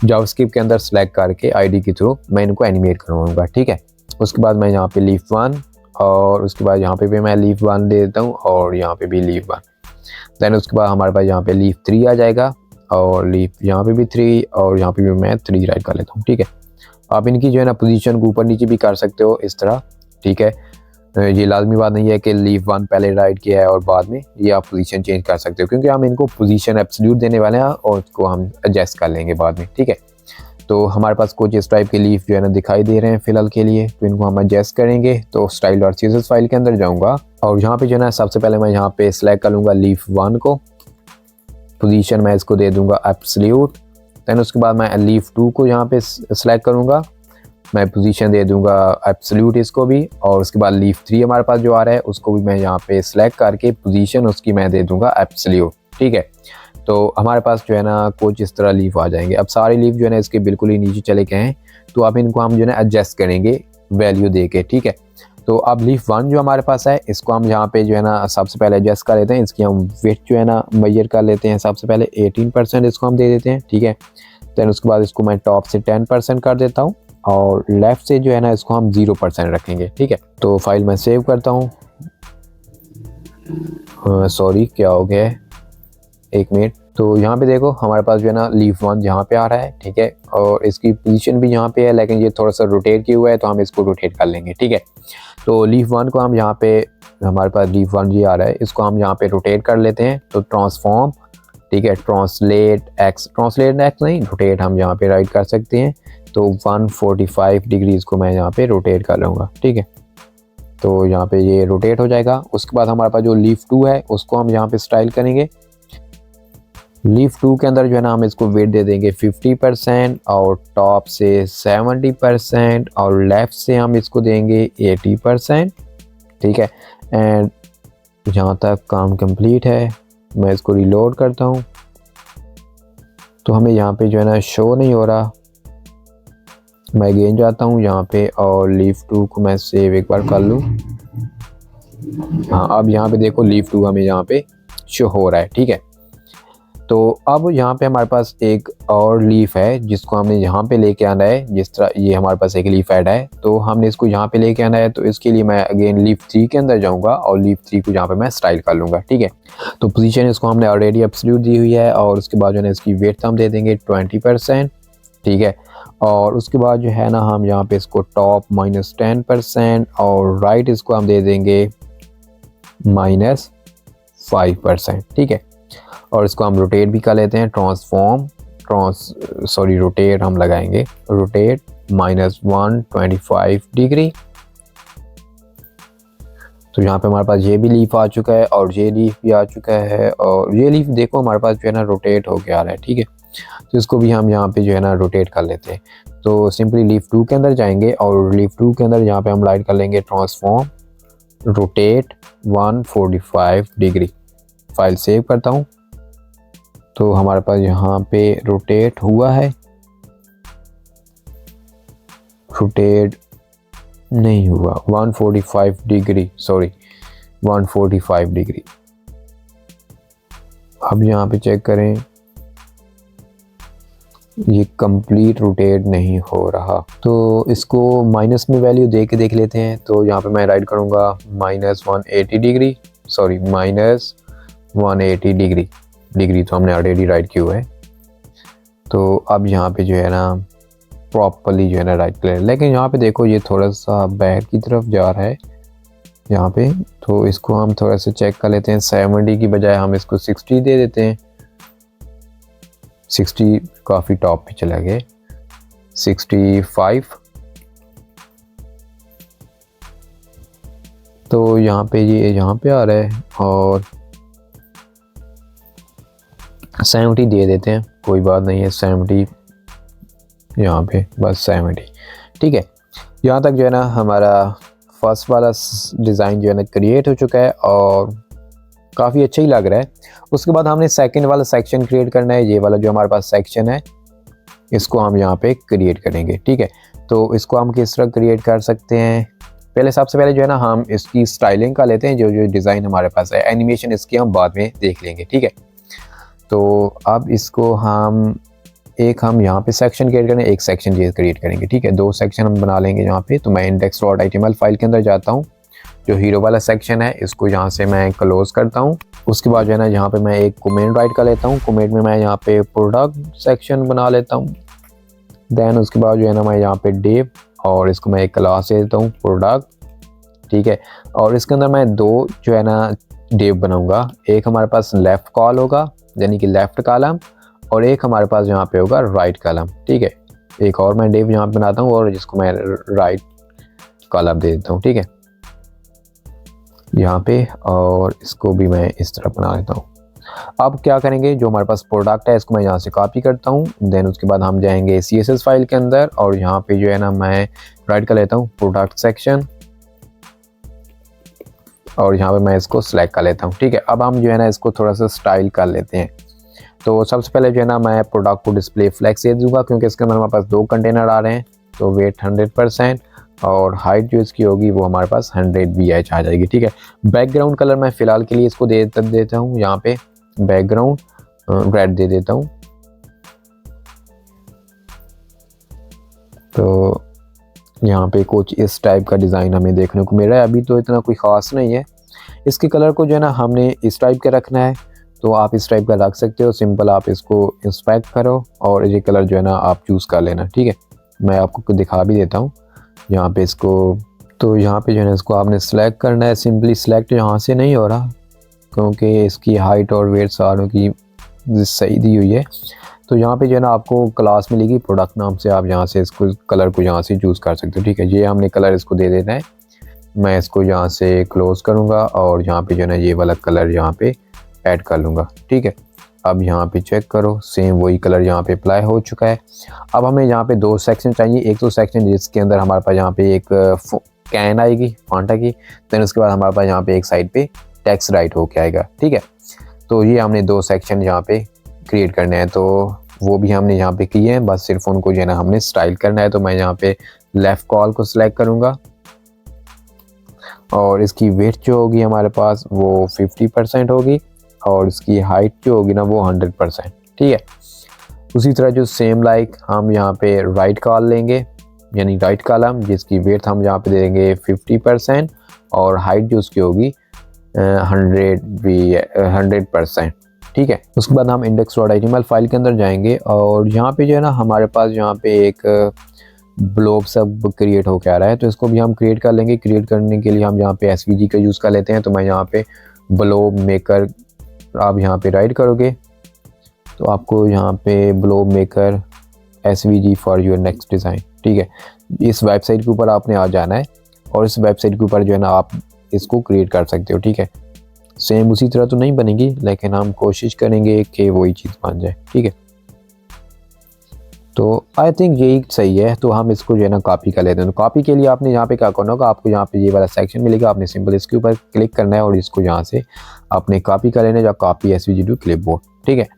Speaker 1: जावास्क्रिप्ट के अंदर सेलेक्ट करके आईडी के थ्रू मैं इनको एनिमेट करवाऊँगा, ठीक है। उसके बाद मैं यहाँ पे leaf1 और उसके बाद यहाँ पे भी मैं leaf1 दे देता हूँ और यहाँ पे भी leaf1। देन उसके बाद हमारे पास यहाँ पे leaf3 आ जाएगा और लीफ यहाँ पे भी 3 और यहाँ पे भी मैं 3 राइट कर लेता हूँ, ठीक है। आप इनकी जो है ना पोजीशन को ऊपर नीचे भी कर सकते हो इस तरह, ठीक है। ये लाजमी बात नहीं है कि leaf1 पहले राइट किया है और बाद में ये आप पोजीशन चेंज कर सकते हो, क्योंकि हम इनको पोजीशन एब्सोल्यूट देने वाले हैं और उसको हम एडजस्ट कर लेंगे बाद में, ठीक है। तो हमारे पास कुछ इस टाइप के लीफ जो है ना दिखाई दे रहे हैं फिलहाल के लिए, तो इनको हम एडजस्ट करेंगे। तो style.css फाइल के अंदर जाऊँगा और यहाँ पे जो है ना सबसे पहले मैं यहाँ पे सिलेक्ट कर लूँगा leaf1 को, पोजीशन मैं इसको दे दूँगा एब्सोल्यूट। दैन उसके बाद मैं leaf2 को यहाँ पे सिलेक्ट करूँगा, मैं पोजीशन दे दूंगा एब्सोल्यूट इसको भी, और उसके बाद leaf3 हमारे पास जो आ रहा है उसको भी मैं यहाँ पे सिलेक्ट करके पोजीशन उसकी मैं दे दूंगा एब्सोल्यूट, ठीक है। तो हमारे पास जो है ना कुछ इस तरह लीफ आ जाएंगे। अब सारे लीफ जो है ना इसके बिल्कुल ही नीचे चले गए हैं, तो अब इनको हम जो है ना एडजस्ट करेंगे वैल्यू दे के, ठीक है। तो अब leaf1 जो हमारे पास है इसको हम यहाँ पे जो है ना सबसे पहले एडजस्ट कर लेते हैं, इसकी हम वेट जो है ना मेजर कर लेते हैं। सबसे पहले 18% इसको हम दे देते हैं, ठीक है। दैन उसके बाद इसको मैं टॉप से 10% कर देता हूँ और लेफ़्ट से जो है ना इसको हम 0% रखेंगे, ठीक है। तो फाइल मैं सेव करता हूँ। क्या हो गया है, एक मिनट। तो यहाँ पे देखो हमारे पास जो है ना leaf1 यहाँ पे आ रहा है, ठीक है, और इसकी पोजीशन भी यहाँ पे है, लेकिन ये थोड़ा सा रोटेट किया हुआ है तो हम इसको रोटेट कर लेंगे, ठीक है। तो leaf1 को हम यहाँ पे, हमारे पास leaf1 जी आ रहा है, इसको हम यहाँ पे रोटेट कर लेते हैं। तो ट्रांसफॉर्म, ठीक है, ट्रांसलेट एक्स नहीं, रोटेट हम यहाँ पे राइट कर सकते हैं। तो 145 डिग्री इसको मैं यहाँ पे रोटेट कर लूँगा, ठीक है। तो यहाँ पे ये रोटेट हो जाएगा। उसके बाद हमारे पास जो leaf2 है उसको हम यहाँ पे स्टाइल करेंगे। leaf2 के अंदर जो है ना हम इसको वेट दे देंगे 50% और टॉप से 70% और लेफ़्ट से हम इसको देंगे 80%, ठीक है। एंड जहाँ तक काम कंप्लीट है मैं इसको रिलोड करता हूँ, तो हमें यहाँ पे जो है ना शो नहीं हो रहा। मैं अगेन जाता हूँ यहाँ पे और leaf2 को मैं सेव एक बार कर लूँ। हाँ, अब यहाँ पे देखो leaf2 हमें यहाँ पे शो हो रहा है, ठीक है। तो अब यहाँ पे हमारे पास एक और लीफ है जिसको हमने यहाँ पे लेके आना है। जिस तरह ये हमारे पास एक लीफ ऐड है तो हमने इसको यहाँ पे लेके आना है, तो इसके लिए मैं अगेन leaf3 के अंदर जाऊँगा और leaf3 को यहाँ पे मैं स्टाइल कर लूँगा, ठीक है। तो पोजीशन इसको हमने ऑलरेडी एब्सोल्यूट दी हुई है और उसके बाद जो है इसकी वेट हम दे देंगे 20%, ठीक है। और उसके बाद जो है ना हम यहाँ पे इसको टॉप -10% और राइट इसको हम दे देंगे -5%, ठीक है। और इसको हम रोटेट भी कर लेते हैं। रोटेट हम लगाएंगे, रोटेट -125 डिग्री। तो यहाँ पे हमारे पास ये भी लीफ आ चुका है और ये लीफ भी आ चुका है, और ये लीफ देखो हमारे पास जो है ना रोटेट हो गया है, ठीक है। तो इसको भी हम यहाँ पे जो है ना रोटेट कर लेते हैं। तो सिंपली leaf2 के अंदर जाएंगे और leaf2 के अंदर यहाँ पे हम राइट कर लेंगे transform rotate 145 degree. File save करता हूँ। तो हमारे पास यहाँ पे रोटेट हुआ है, रोटेट नहीं हुआ, 145 डिग्री, 145 डिग्री। अब यहाँ पे चेक करें, ये कंप्लीट रोटेट नहीं हो रहा, तो इसको माइनस में वैल्यू दे के देख लेते हैं। तो यहाँ पे मैं राइट करूँगा -180 डिग्री, -180 डिग्री तो हमने ऑलरेडी राइट किया है। तो अब यहाँ पे जो है ना प्रॉपरली जो है ना राइट करें, लेकिन यहाँ पे देखो ये थोड़ा सा बैक की तरफ जा रहा है यहाँ पे, तो इसको हम थोड़ा सा चेक कर लेते हैं। 70 की बजाय हम इसको 60 दे देते हैं। 60 काफ़ी टॉप पे चला गया, 65 तो यहाँ पे ये यहाँ पे आ रहा है और 70 दे देते हैं, कोई बात नहीं है। 70 यहाँ पे बस 70, ठीक है। यहाँ तक जो है ना हमारा फर्स्ट वाला डिज़ाइन जो है ना क्रिएट हो चुका है और काफ़ी अच्छा ही लग रहा है। उसके बाद हमने सेकंड वाला सेक्शन क्रिएट करना है। ये वाला जो हमारे पास सेक्शन है इसको हम यहाँ पे क्रिएट करेंगे, ठीक है। तो इसको हम किस तरह क्रिएट कर सकते हैं, पहले सबसे पहले जो है ना हम इसकी स्टाइलिंग का लेते हैं। जो जो डिज़ाइन हमारे पास है, एनिमेशन इसकी हम बाद में देख लेंगे, ठीक है। तो अब इसको हम यहाँ पे सेक्शन क्रिएट करें, एक सेक्शन ये क्रिएट करेंगे, ठीक है। 2 सेक्शन हम बना लेंगे यहाँ पे। तो मैं index.html फाइल के अंदर जाता हूँ, जो हीरो वाला सेक्शन है इसको यहाँ से मैं क्लोज करता हूँ। उसके बाद जो है ना यहाँ पे मैं एक कमेंट राइट कर लेता हूँ। कमेंट में मैं यहाँ पे प्रोडक्ट सेक्शन बना लेता हूँ। देन उसके बाद जो है ना मैं यहाँ पे डिव और इसको मैं एक क्लास दे देता हूँ प्रोडक्ट, ठीक है। और इसके अंदर मैं 2 जो है ना डिव बनाऊंगा। एक हमारे पास लेफ्ट कॉल होगा यानी कि लेफ्ट कॉलम, और एक हमारे पास यहाँ पे होगा राइट कॉलम, ठीक है। एक और मैं डिव यहाँ पे बनाता हूँ और जिसको मैं राइट कॉलम दे देता हूँ, ठीक है, यहाँ पे। और इसको भी मैं इस तरह बना लेता हूँ। अब क्या करेंगे, जो हमारे पास प्रोडक्ट है इसको मैं यहाँ से कॉपी करता हूँ। देन उसके बाद हम जाएंगे CSS फाइल के अंदर और यहाँ पे जो है ना मैं राइट कर लेता हूँ प्रोडक्ट सेक्शन और यहाँ पे मैं इसको सिलेक्ट कर लेता हूँ, ठीक है। अब हम जो है ना इसको थोड़ा सा स्टाइल कर लेते हैं। तो सबसे पहले जो है ना मैं प्रोडक्ट को डिस्प्ले फ्लेक्स दे दूँगा क्योंकि इसके अंदर हमारे पास 2 कंटेनर आ रहे हैं। तो वेट 100% और हाइट जो इसकी होगी वो हमारे पास 100 VH आ जाएगी, ठीक है। बैकग्राउंड कलर मैं फ़िलहाल के लिए इसको दे देता हूँ, यहाँ पे बैकग्राउंड रेड दे देता हूँ। तो यहाँ पे कुछ इस टाइप का डिज़ाइन हमें देखने को मिल रहा है। अभी तो इतना कोई ख़ास नहीं है। इसके कलर को जो है ना हमने इस टाइप का रखना है, तो आप इस टाइप का रख सकते हो। सिंपल आप इसको इंस्पेक्ट करो और ये कलर जो है ना आप चूज़ कर लेना, ठीक है। मैं आपको दिखा भी देता हूँ यहाँ पे इसको। तो यहाँ पे जो है ना इसको आपने सेलेक्ट करना है। सिंपली सेलेक्ट यहाँ से नहीं हो रहा क्योंकि इसकी हाइट और वेट सारों की सही दी हुई है। तो यहाँ पे जो है ना आपको क्लास मिलेगी प्रोडक्ट नाम से, आप यहाँ से इसको कलर को यहाँ से चूज़ कर सकते हो, ठीक है। ये हमने कलर इसको दे देना है। मैं इसको यहाँ से क्लोज करूँगा और यहाँ पे जो है ना ये वाला कलर यहाँ पे ऐड कर लूँगा, ठीक है। अब यहाँ पे चेक करो, सेम वही कलर यहाँ पे अप्लाई हो चुका है। अब हमें यहाँ पे 2 सेक्शन चाहिए। एक तो सेक्शन जिसके अंदर हमारे पास यहाँ पे एक कैन आएगी फांटा की, देन उसके बाद हमारे पास यहाँ पे एक साइड पे टेक्स्ट राइट होके आएगा, ठीक है। तो ये हमने 2 सेक्शन यहाँ पे क्रिएट करने हैं, तो वो भी हमने यहाँ पे किए हैं। बस सिर्फ उनको जो है ना हमने स्टाइल करना है। तो मैं यहाँ पे लेफ़्ट कॉल को सिलेक्ट करूँगा और इसकी वेट जो होगी हमारे पास वो 50% होगी और इसकी हाइट जो होगी ना वो 100%, ठीक है। उसी तरह जो सेम लाइक हम यहाँ पे राइट कॉल लेंगे यानी राइट कॉलम, जिसकी वेट हम यहाँ पे देंगे 50% और हाइट जो उसकी होगी 100%, ठीक है। उसके बाद हम index.html फाइल के अंदर जाएंगे और यहाँ पे जो है ना हमारे पास यहाँ पे एक ब्लॉब सब क्रिएट होकर आ रहा है, तो इसको भी हम क्रिएट कर लेंगे। क्रिएट करने के लिए हम यहाँ पे SVG का यूज़ कर लेते हैं। तो मैं यहाँ पे ब्लॉब मेकर, आप यहाँ पे राइट करोगे तो आपको यहाँ पे blob maker SVG for your next design, ठीक है। इस वेबसाइट के ऊपर आपने आ जाना है और इस वेबसाइट के ऊपर जो है ना आप इसको क्रिएट कर सकते हो, ठीक है। सेम उसी तरह तो नहीं बनेगी लेकिन हम कोशिश करेंगे कि वही चीज़ बन जाए, ठीक है। तो आई थिंक यही सही है। तो हम इसको जो है ना कॉपी कर लेते हैं। तो कॉपी के लिए आपने यहाँ पे क्या करना होगा, आपको यहाँ पे ये वाला सेक्शन मिलेगा, आपने सिंपल इसके ऊपर क्लिक करना है और इसको यहाँ से आपने कॉपी कर लेना है, या कॉपी SVG टू क्लिपबोर्ड, ठीक है।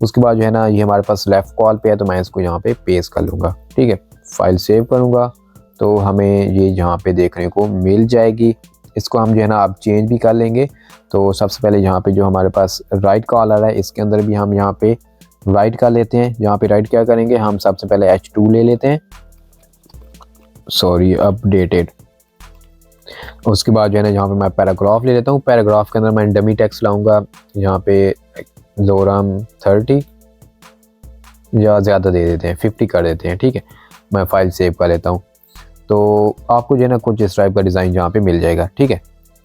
Speaker 1: उसके बाद जो है ना ये हमारे पास लेफ़्ट कॉल पे है, तो मैं इसको यहाँ पे पेस्ट कर लूँगा, ठीक है। फाइल सेव करूँगा तो हमें ये यहाँ पे देखने को मिल जाएगी। इसको हम जो है ना आप चेंज भी कर लेंगे। तो सबसे पहले यहाँ पे जो हमारे पास राइट कॉल आ रहा है इसके अंदर भी हम यहाँ पे राइट कर लेते हैं। यहाँ पे राइट क्या करेंगे, हम सबसे पहले H2 ले लेते हैं, सॉरी अपडेटेड। उसके बाद जो है ना यहाँ पे मैं पैराग्राफ ले लेता हूँ। पैराग्राफ के अंदर मैं डमी टेक्स्ट लाऊंगा, यहाँ पे लोराम 30 या ज़्यादा दे देते हैं, 50 कर देते हैं, ठीक है। मैं फाइल सेव कर लेता हूँ। तो आपको जो है ना कुछ इस टाइप का डिज़ाइन यहाँ पे मिल जाएगा, ठीक है।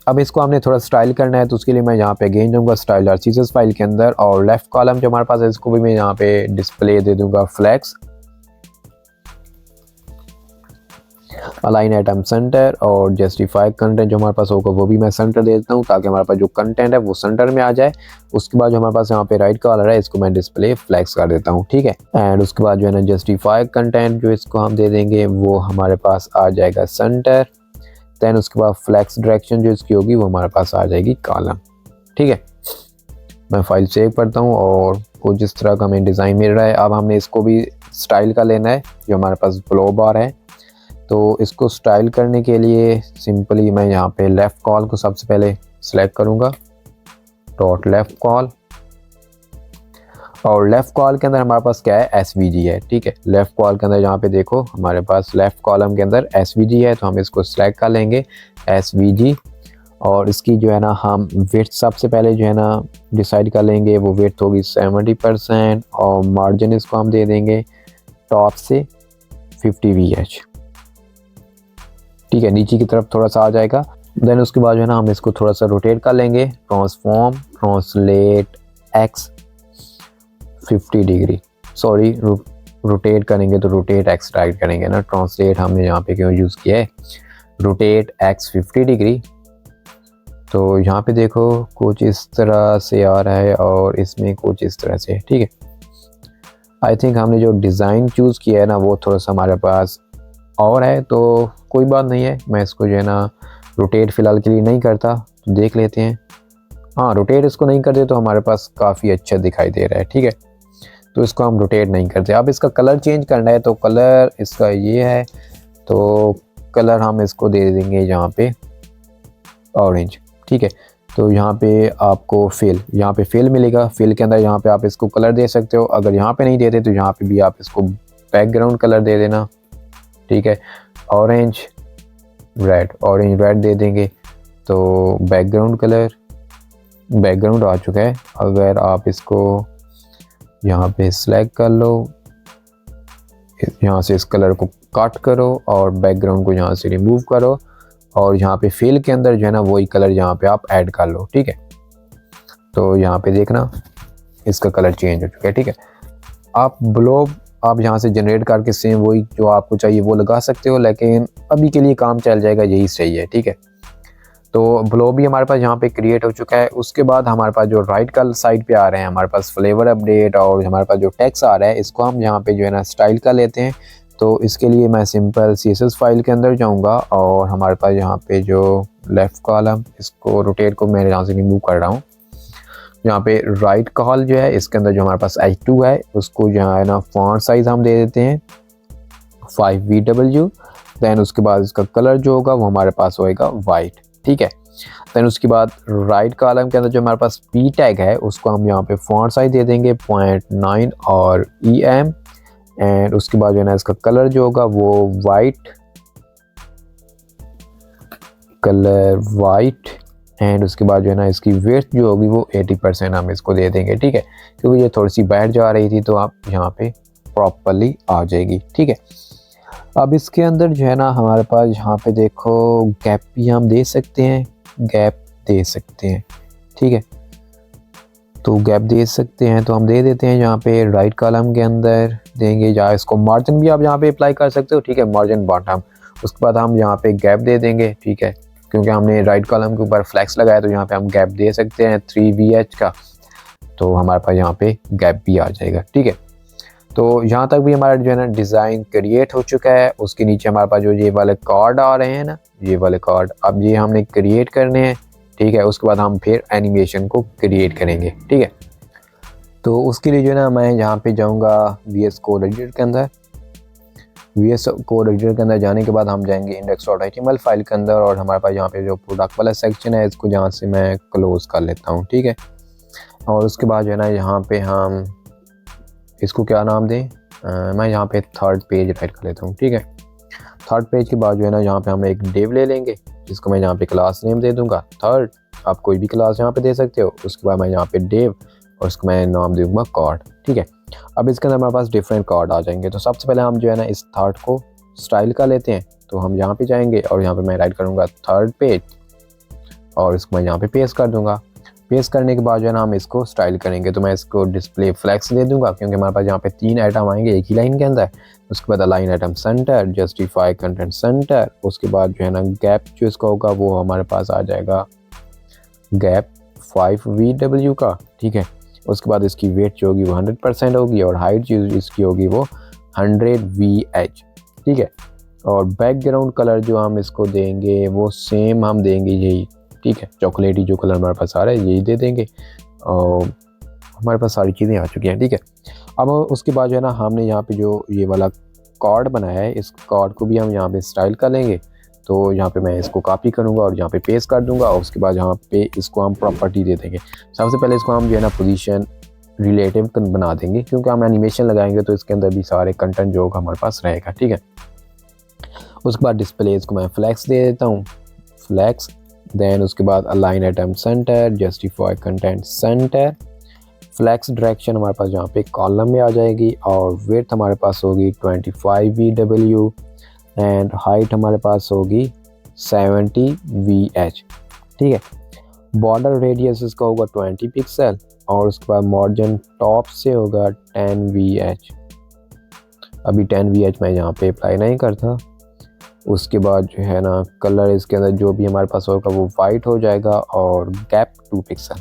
Speaker 1: अब इसको हमने थोड़ा स्टाइल करना है, तो उसके लिए मैं यहाँ पे अगेन जाऊँगा स्टाइल और CSS फाइल के अंदर और लेफ़्ट कॉलम जो हमारे पास है इसको भी मैं यहाँ पे डिस्प्ले दे दूँगा फ्लैक्स। अलाइन आइटम सेंटर और जस्टिफाई कंटेंट जो हमारे पास होगा वो भी मैं सेंटर दे देता हूँ, ताकि हमारे पास जो कंटेंट है वो सेंटर में आ जाए। उसके बाद जो हमारे पास यहाँ पे राइट कॉलर है इसको मैं डिस्प्ले फ्लैक्स कर देता हूँ, ठीक है। एंड उसके बाद जो है ना जस्टिफाई कंटेंट जो इसको हम दे देंगे वो हमारे पास आ जाएगा सेंटर। दैन उसके बाद फ्लैक्स डायरेक्शन जो इसकी होगी वो हमारे पास आ जाएगी कॉलम, ठीक है। मैं फाइल सेव करता हूँ और कुछ इस तरह का हमें डिज़ाइन मिल रहा है। अब हमने इसको भी स्टाइल का लेना है, जो हमारे पास ब्लो बार है। तो इसको स्टाइल करने के लिए सिंपली मैं यहाँ पे लेफ़्ट कॉल को सबसे पहले सिलेक्ट करूँगा, डॉट लेफ़्ट कॉल। और लेफ़्ट कॉल के अंदर हमारे पास क्या है, SVG है, ठीक है। लेफ़्ट कॉल के अंदर यहाँ पे देखो हमारे पास लेफ़्ट कॉलम के अंदर SVG है, तो हम इसको सिलेक्ट कर लेंगे SVG। और इसकी जो है ना हम विड्थ सबसे पहले जो है ना डिसाइड कर लेंगे, वो विड्थ होगी 70% और मार्जिन इसको हम दे देंगे टॉप से 50 VH, ठीक है। नीचे की तरफ थोड़ा सा आ जाएगा। देन उसके बाद जो है ना हम इसको थोड़ा सा रोटेट कर लेंगे, transform translate X 50 degree, sorry rotate करेंगे तो रोटेट X राइट करेंगे ना, ट्रांसलेट हमने यहाँ पे क्यों यूज़ किया है, रोटेट X 50 डिग्री। तो यहाँ पे देखो कुछ इस तरह से आ रहा है और इसमें कुछ इस तरह से, ठीक है। आई थिंक हमने जो डिज़ाइन चूज़ किया है ना वो थोड़ा सा हमारे पास और है, तो कोई बात नहीं है। मैं इसको जो है ना रोटेट फ़िलहाल के लिए नहीं करता, तो देख लेते हैं। हाँ, रोटेट इसको नहीं करते तो हमारे पास काफ़ी अच्छा दिखाई दे रहा है, ठीक है। तो इसको हम रोटेट नहीं करते। अब इसका कलर चेंज करना है, तो कलर इसका ये है, तो कलर हम इसको दे देंगे यहाँ पे ऑरेंज, ठीक है। तो यहाँ पे आपको यहाँ पे फिल मिलेगा। फिल के अंदर यहाँ पे आप इसको कलर दे सकते हो। अगर यहाँ पे नहीं देते तो यहाँ पे भी आप इसको बैकग्राउंड कलर दे देना, ठीक है। ऑरेंज रेड दे देंगे, तो बैकग्राउंड कलर, बैकग्राउंड आ चुका है। अगर आप इसको यहाँ पे सिलेक्ट कर लो, यहाँ से इस कलर को कट करो और बैकग्राउंड को यहाँ से रिमूव करो, और यहाँ पे फिल के अंदर जो है ना वही कलर यहाँ पे आप ऐड कर लो, ठीक है। तो यहाँ पे देखना इसका कलर चेंज हो चुका है, ठीक है। आप ब्लोब आप यहाँ से जनरेट करके सेम वही जो आपको चाहिए वो लगा सकते हो, लेकिन अभी के लिए काम चल जाएगा, यही सही है, ठीक है। तो ब्लोब भी हमारे पास यहाँ पे क्रिएट हो चुका है। उसके बाद हमारे पास जो राइट कलर साइड पे आ रहे हैं हमारे पास फ्लेवर अपडेट, और हमारे पास जो टेक्स्ट आ रहा है इसको हम यहाँ पे जो है ना स्टाइल का लेते हैं। तो इसके लिए मैं सिंपल CSS फाइल के अंदर जाऊँगा और हमारे पास यहाँ पे जो लेफ़्ट कॉलम, इसको रोटेट को मैं यहाँ से रिमूव कर रहा हूँ। यहाँ पे राइट कॉल जो है इसके अंदर जो हमारे पास H2 है उसको जो है ना फॉन्ट साइज़ हम दे देते हैं 5VW। दैन उसके बाद इसका कलर जो होगा वो हमारे पास होएगा वाइट, ठीक है। दैन उसके बाद राइट कॉलम के अंदर जो हमारे पास P टैग है उसको हम यहाँ पे फॉन्ट साइज दे देंगे 0.9 और EM। एंड उसके बाद जो है ना इसका कलर जो होगा वो वाइट एंड उसके बाद जो है ना इसकी विड्थ जो होगी वो 80% हम इसको दे देंगे, ठीक है। क्योंकि ये थोड़ी सी बैठ जा रही थी तो आप यहाँ पे प्रॉपरली आ जाएगी, ठीक है। अब इसके अंदर जो है ना हमारे पास यहाँ पे देखो गैप भी हम दे सकते हैं, ठीक है। तो गैप दे सकते हैं तो हम दे देते हैं यहाँ पे राइट कॉलम के अंदर देंगे, या इसको मार्जिन भी आप यहाँ पे अप्लाई कर सकते हो, ठीक है, मार्जिन बॉटम। उसके बाद हम यहाँ पे गैप दे देंगे, ठीक है, क्योंकि हमने राइट कॉलम के ऊपर फ्लैक्स लगाया तो यहाँ पे हम गैप दे सकते हैं 3VH का, तो हमारे पास यहाँ पे गैप भी आ जाएगा, ठीक है। तो यहाँ तक भी हमारा जो है ना डिज़ाइन क्रिएट हो चुका है। उसके नीचे हमारे पास जो ये वाले कार्ड आ रहे हैं ना, ये वाले कार्ड अब ये हमने क्रिएट करने हैं, ठीक है। उसके बाद हम फिर एनिमेशन को क्रिएट करेंगे, ठीक है। तो उसके लिए जो है ना मैं यहाँ पे जाऊँगा VS कोड एडिटर के अंदर। VS कोड एडिटर के अंदर जाने के बाद हम जाएंगे index.html फाइल के अंदर, और हमारे पास यहाँ पे जो प्रोडक्ट वाला सेक्शन है इसको जहाँ से मैं क्लोज़ कर लेता हूँ, ठीक है। और उसके बाद जो है ना यहाँ पे हम इसको क्या नाम दें, मैं यहाँ पे थर्ड पेज राइट कर लेता हूँ, ठीक है। थर्ड पेज के बाद जो है ना यहाँ पे हम एक डिव ले लेंगे जिसको मैं यहाँ पे क्लास नेम दे दूँगा थर्ड। आप कोई भी क्लास यहाँ पे दे सकते हो। उसके बाद मैं यहाँ पे डिव और उसको मैं नाम दूँगा कार्ड, ठीक है। अब इसके अंदर हमारे पास डिफरेंट कार्ड आ जाएंगे। तो सबसे पहले हम जो है ना इस थर्ड को स्टाइल का लेते हैं, तो हम यहाँ पे जाएंगे और यहाँ पे मैं राइट करूँगा थर्ड पेज और इसको मैं यहाँ पे पेस्ट कर दूँगा। पेस्ट करने के बाद जो है ना हम इसको स्टाइल करेंगे। तो मैं इसको डिस्प्ले फ्लेक्स दे दूंगा क्योंकि हमारे पास यहाँ पे 3 आइटम आएंगे एक ही लाइन के अंदर। उसके बाद align item center, justify content centre, उसके बाद जो है ना गैप जो इसका होगा वो हमारे पास आ जाएगा गैप 5 VW का, ठीक है। उसके बाद इसकी वेट जो होगी वो 100% होगी और हाइट जो इसकी होगी वो 100 VH, ठीक है। और बैकग्राउंड कलर जो हम इसको देंगे वो सेम हम देंगे यही, ठीक है। चॉकलेटी जो कलर हमारे पास आ रहा है यही दे देंगे और हमारे पास सारी चीज़ें आ चुकी हैं, ठीक है। अब उसके बाद जो है ना हमने यहाँ पे जो ये वाला कार्ड बनाया है इस कार्ड को भी हम यहाँ पे स्टाइल कर लेंगे। तो यहाँ पे मैं इसको कॉपी करूँगा और यहाँ पे पेस्ट कर दूँगा और उसके बाद यहाँ पे इसको हम प्रॉपर्टी दे देंगे। सबसे पहले इसको हम जो है ना पोजीशन रिलेटिव बना देंगे क्योंकि हम एनिमेशन लगाएंगे तो इसके अंदर भी सारे कंटेंट जो होगा हमारे पास रहेगा, ठीक है। उसके बाद डिस्प्लेस को मैं फ्लैक्स दे देता हूँ, फ्लैक्स। देन उसके बाद align item center, justify content center, flex direction हमारे पास यहाँ पे कॉलम में आ जाएगी और विड्थ हमारे पास होगी 25 VW एंड हाइट हमारे पास होगी 70 VH, ठीक है। बॉर्डर रेडियस इसका होगा 20 पिक्सल और उसके बाद मार्जिन टॉप से होगा 10 VH। अभी 10 VH मैं यहाँ पे अप्लाई नहीं करता। उसके बाद जो है ना कलर इसके अंदर जो भी हमारे पास होगा वो वाइट हो जाएगा और गैप 2 पिक्सल।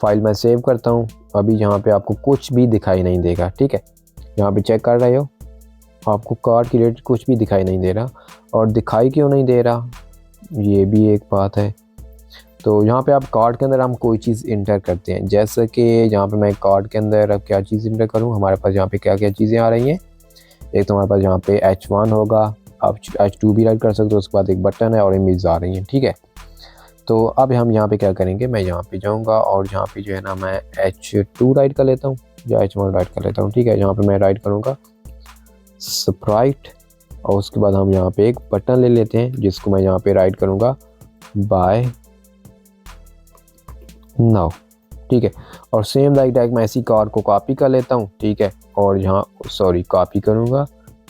Speaker 1: फाइल मैं सेव करता हूँ। अभी यहाँ पे आपको कुछ भी दिखाई नहीं देगा, ठीक है। यहाँ पे चेक कर रहे हो आपको कार्ड की रेट कुछ भी दिखाई नहीं दे रहा और दिखाई क्यों नहीं दे रहा ये भी एक बात है। तो यहाँ पे आप कार्ड के अंदर हम कोई चीज़ इंटर करते हैं, जैसे कि यहाँ पे मैं कार्ड के अंदर अब क्या चीज़ इंटर करूँ, हमारे पास यहाँ पे क्या क्या चीज़ें आ रही हैं। एक तो हमारे पास यहाँ पे H1 होगा, आप H2 भी राइट कर सकते हो। उसके बाद एक बटन है और इमेज आ रही है, ठीक है। तो अब हम यहाँ पे क्या करेंगे, मैं यहाँ पे जाऊँगा और यहाँ पे जो है ना मैं H2 राइट कर लेता हूँ या H1 राइट कर लेता हूँ, ठीक है। यहाँ पे मैं राइट करूँगा स्प्राइट और उसके बाद हम यहाँ पे एक बटन ले लेते हैं जिसको मैं यहाँ पे राइट करूँगा बाय नाउ, ठीक है। और सेम लाइक डायरेक्ट मैं इसी कार्ड को कॉपी कर लेता हूँ, ठीक है। और यहाँ कॉपी करूँगा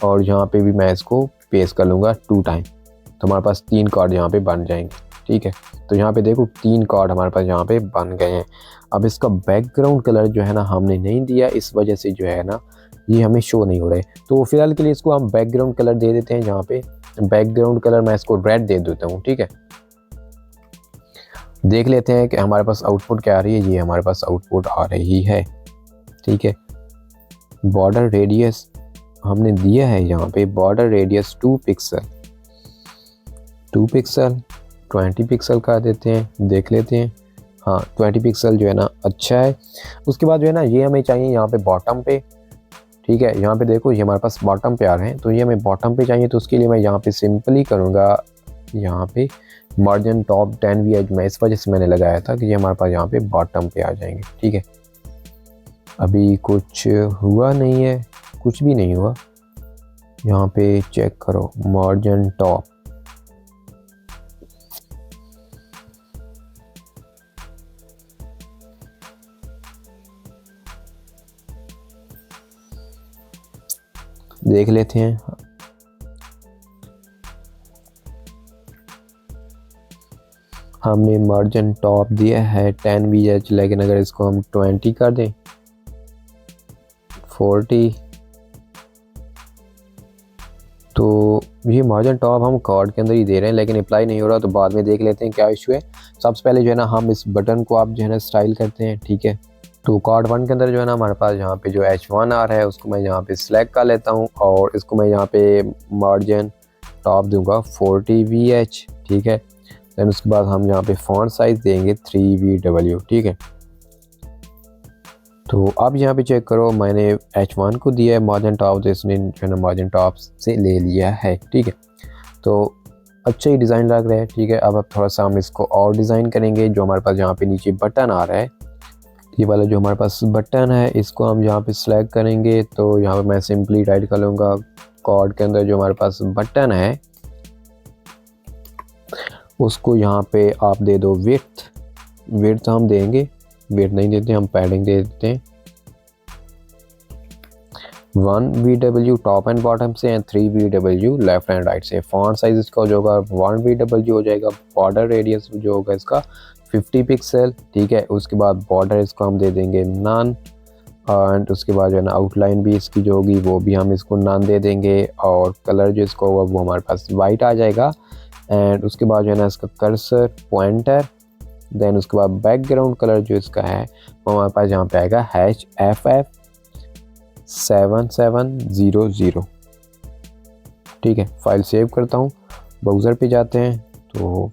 Speaker 1: और यहाँ पे भी मैं इसको पेस्ट कर लूँगा 2 टाइम। तो हमारे पास 3 कार्ड यहाँ पे बन जाएंगे, ठीक है। तो यहाँ पे देखो 3 कार्ड हमारे पास यहाँ पे बन गए हैं। अब इसका बैकग्राउंड कलर जो है ना हमने नहीं दिया, इस वजह से जो है ना ये हमें शो नहीं हो रहे। तो फिलहाल के लिए इसको हम बैकग्राउंड कलर दे देते हैं। यहाँ पे बैकग्राउंड कलर मैं इसको रेड दे देता हूँ, ठीक है। देख लेते हैं कि हमारे पास आउटपुट क्या आ रही है। ये हमारे पास आउटपुट आ रही है, ठीक है। बॉर्डर रेडियस हमने दिया है यहाँ पे, बॉर्डर रेडियस 2 पिक्सल 20 पिक्सल का देते हैं, देख लेते हैं। हाँ 20 पिक्सल जो है ना अच्छा है। उसके बाद जो है ना ये हमें चाहिए यहाँ पे बॉटम पे, ठीक है। यहाँ पे देखो ये हमारे पास बॉटम पे आ रहे हैं तो ये हमें बॉटम पे चाहिए। तो उसके लिए मैं यहाँ पे सिंपली करूँगा यहाँ पे मार्जिन टॉप 10 VH, मैं इस वजह से मैंने लगाया था कि ये हमारे पास यहाँ पे बॉटम पे आ जाएंगे, ठीक है। अभी कुछ हुआ नहीं है, कुछ भी नहीं हुआ। यहाँ पे चेक करो मार्जिन टॉप, देख लेते हैं। हमने मार्जिन टॉप दिया है 10 VH, लेकिन अगर इसको हम 20 कर दें 40, तो ये मार्जिन टॉप हम कार्ड के अंदर ही दे रहे हैं लेकिन अप्लाई नहीं हो रहा। तो बाद में देख लेते हैं क्या इशू है। सबसे पहले जो है ना हम इस बटन को आप जो है ना स्टाइल करते हैं, ठीक है। तो कार्ड 1 के अंदर जो है ना हमारे पास यहाँ पे जो H1 आ रहा है उसको मैं यहाँ पे सिलेक्ट कर लेता हूँ और इसको मैं यहाँ पे मार्जिन टॉप दूंगा 40 VH, ठीक है। देन उसके बाद हम यहाँ पे फॉन्ट साइज देंगे 3 VW, ठीक है। तो अब यहाँ पे चेक करो मैंने H1 को दिया है मार्जिन टॉप, तो इसने जो है ना मार्जिन टॉप से ले लिया है, ठीक है। तो अच्छा ही डिज़ाइन लग रहा है, ठीक है। अब थोड़ा सा हम इसको और डिज़ाइन करेंगे। जो हमारे पास यहाँ पे नीचे बटन आ रहा है, ये वाला जो हमारे पास बटन है इसको हम यहाँ पे सिलेक्ट करेंगे। तो यहाँ पे मैं सिंपली राइट कर लूँगा कार्ड के अंदर जो हमारे पास बटन है उसको यहाँ पे आप दे दो विड्थ हम देंगे, वेट नहीं देते, हम पैडिंग दे देते हैं 1 VW टॉप एंड बॉटम से and 3 VW left and right से। फॉन्ट साइज इसका जो होगा 1 VW हो जाएगा। बॉर्डर रेडियस जो होगा इसका 50 पिक्सल, ठीक है। उसके बाद बॉर्डर इसको हम दे देंगे नन, एंड उसके बाद जो है ना आउटलाइन भी इसकी जो होगी वो भी हम इसको नन दे देंगे, और कलर जो इसका होगा वो हमारे पास वाइट आ जाएगा। एंड उसके बाद जो है ना इसका कर्सर पॉइंटर, देन उसके बाद बैकग्राउंड कलर जो इसका है वो हमारे पास यहाँ पे आएगा HFF7700, ठीक है। फाइल सेव करता हूँ, ब्राउज़र पे जाते हैं तो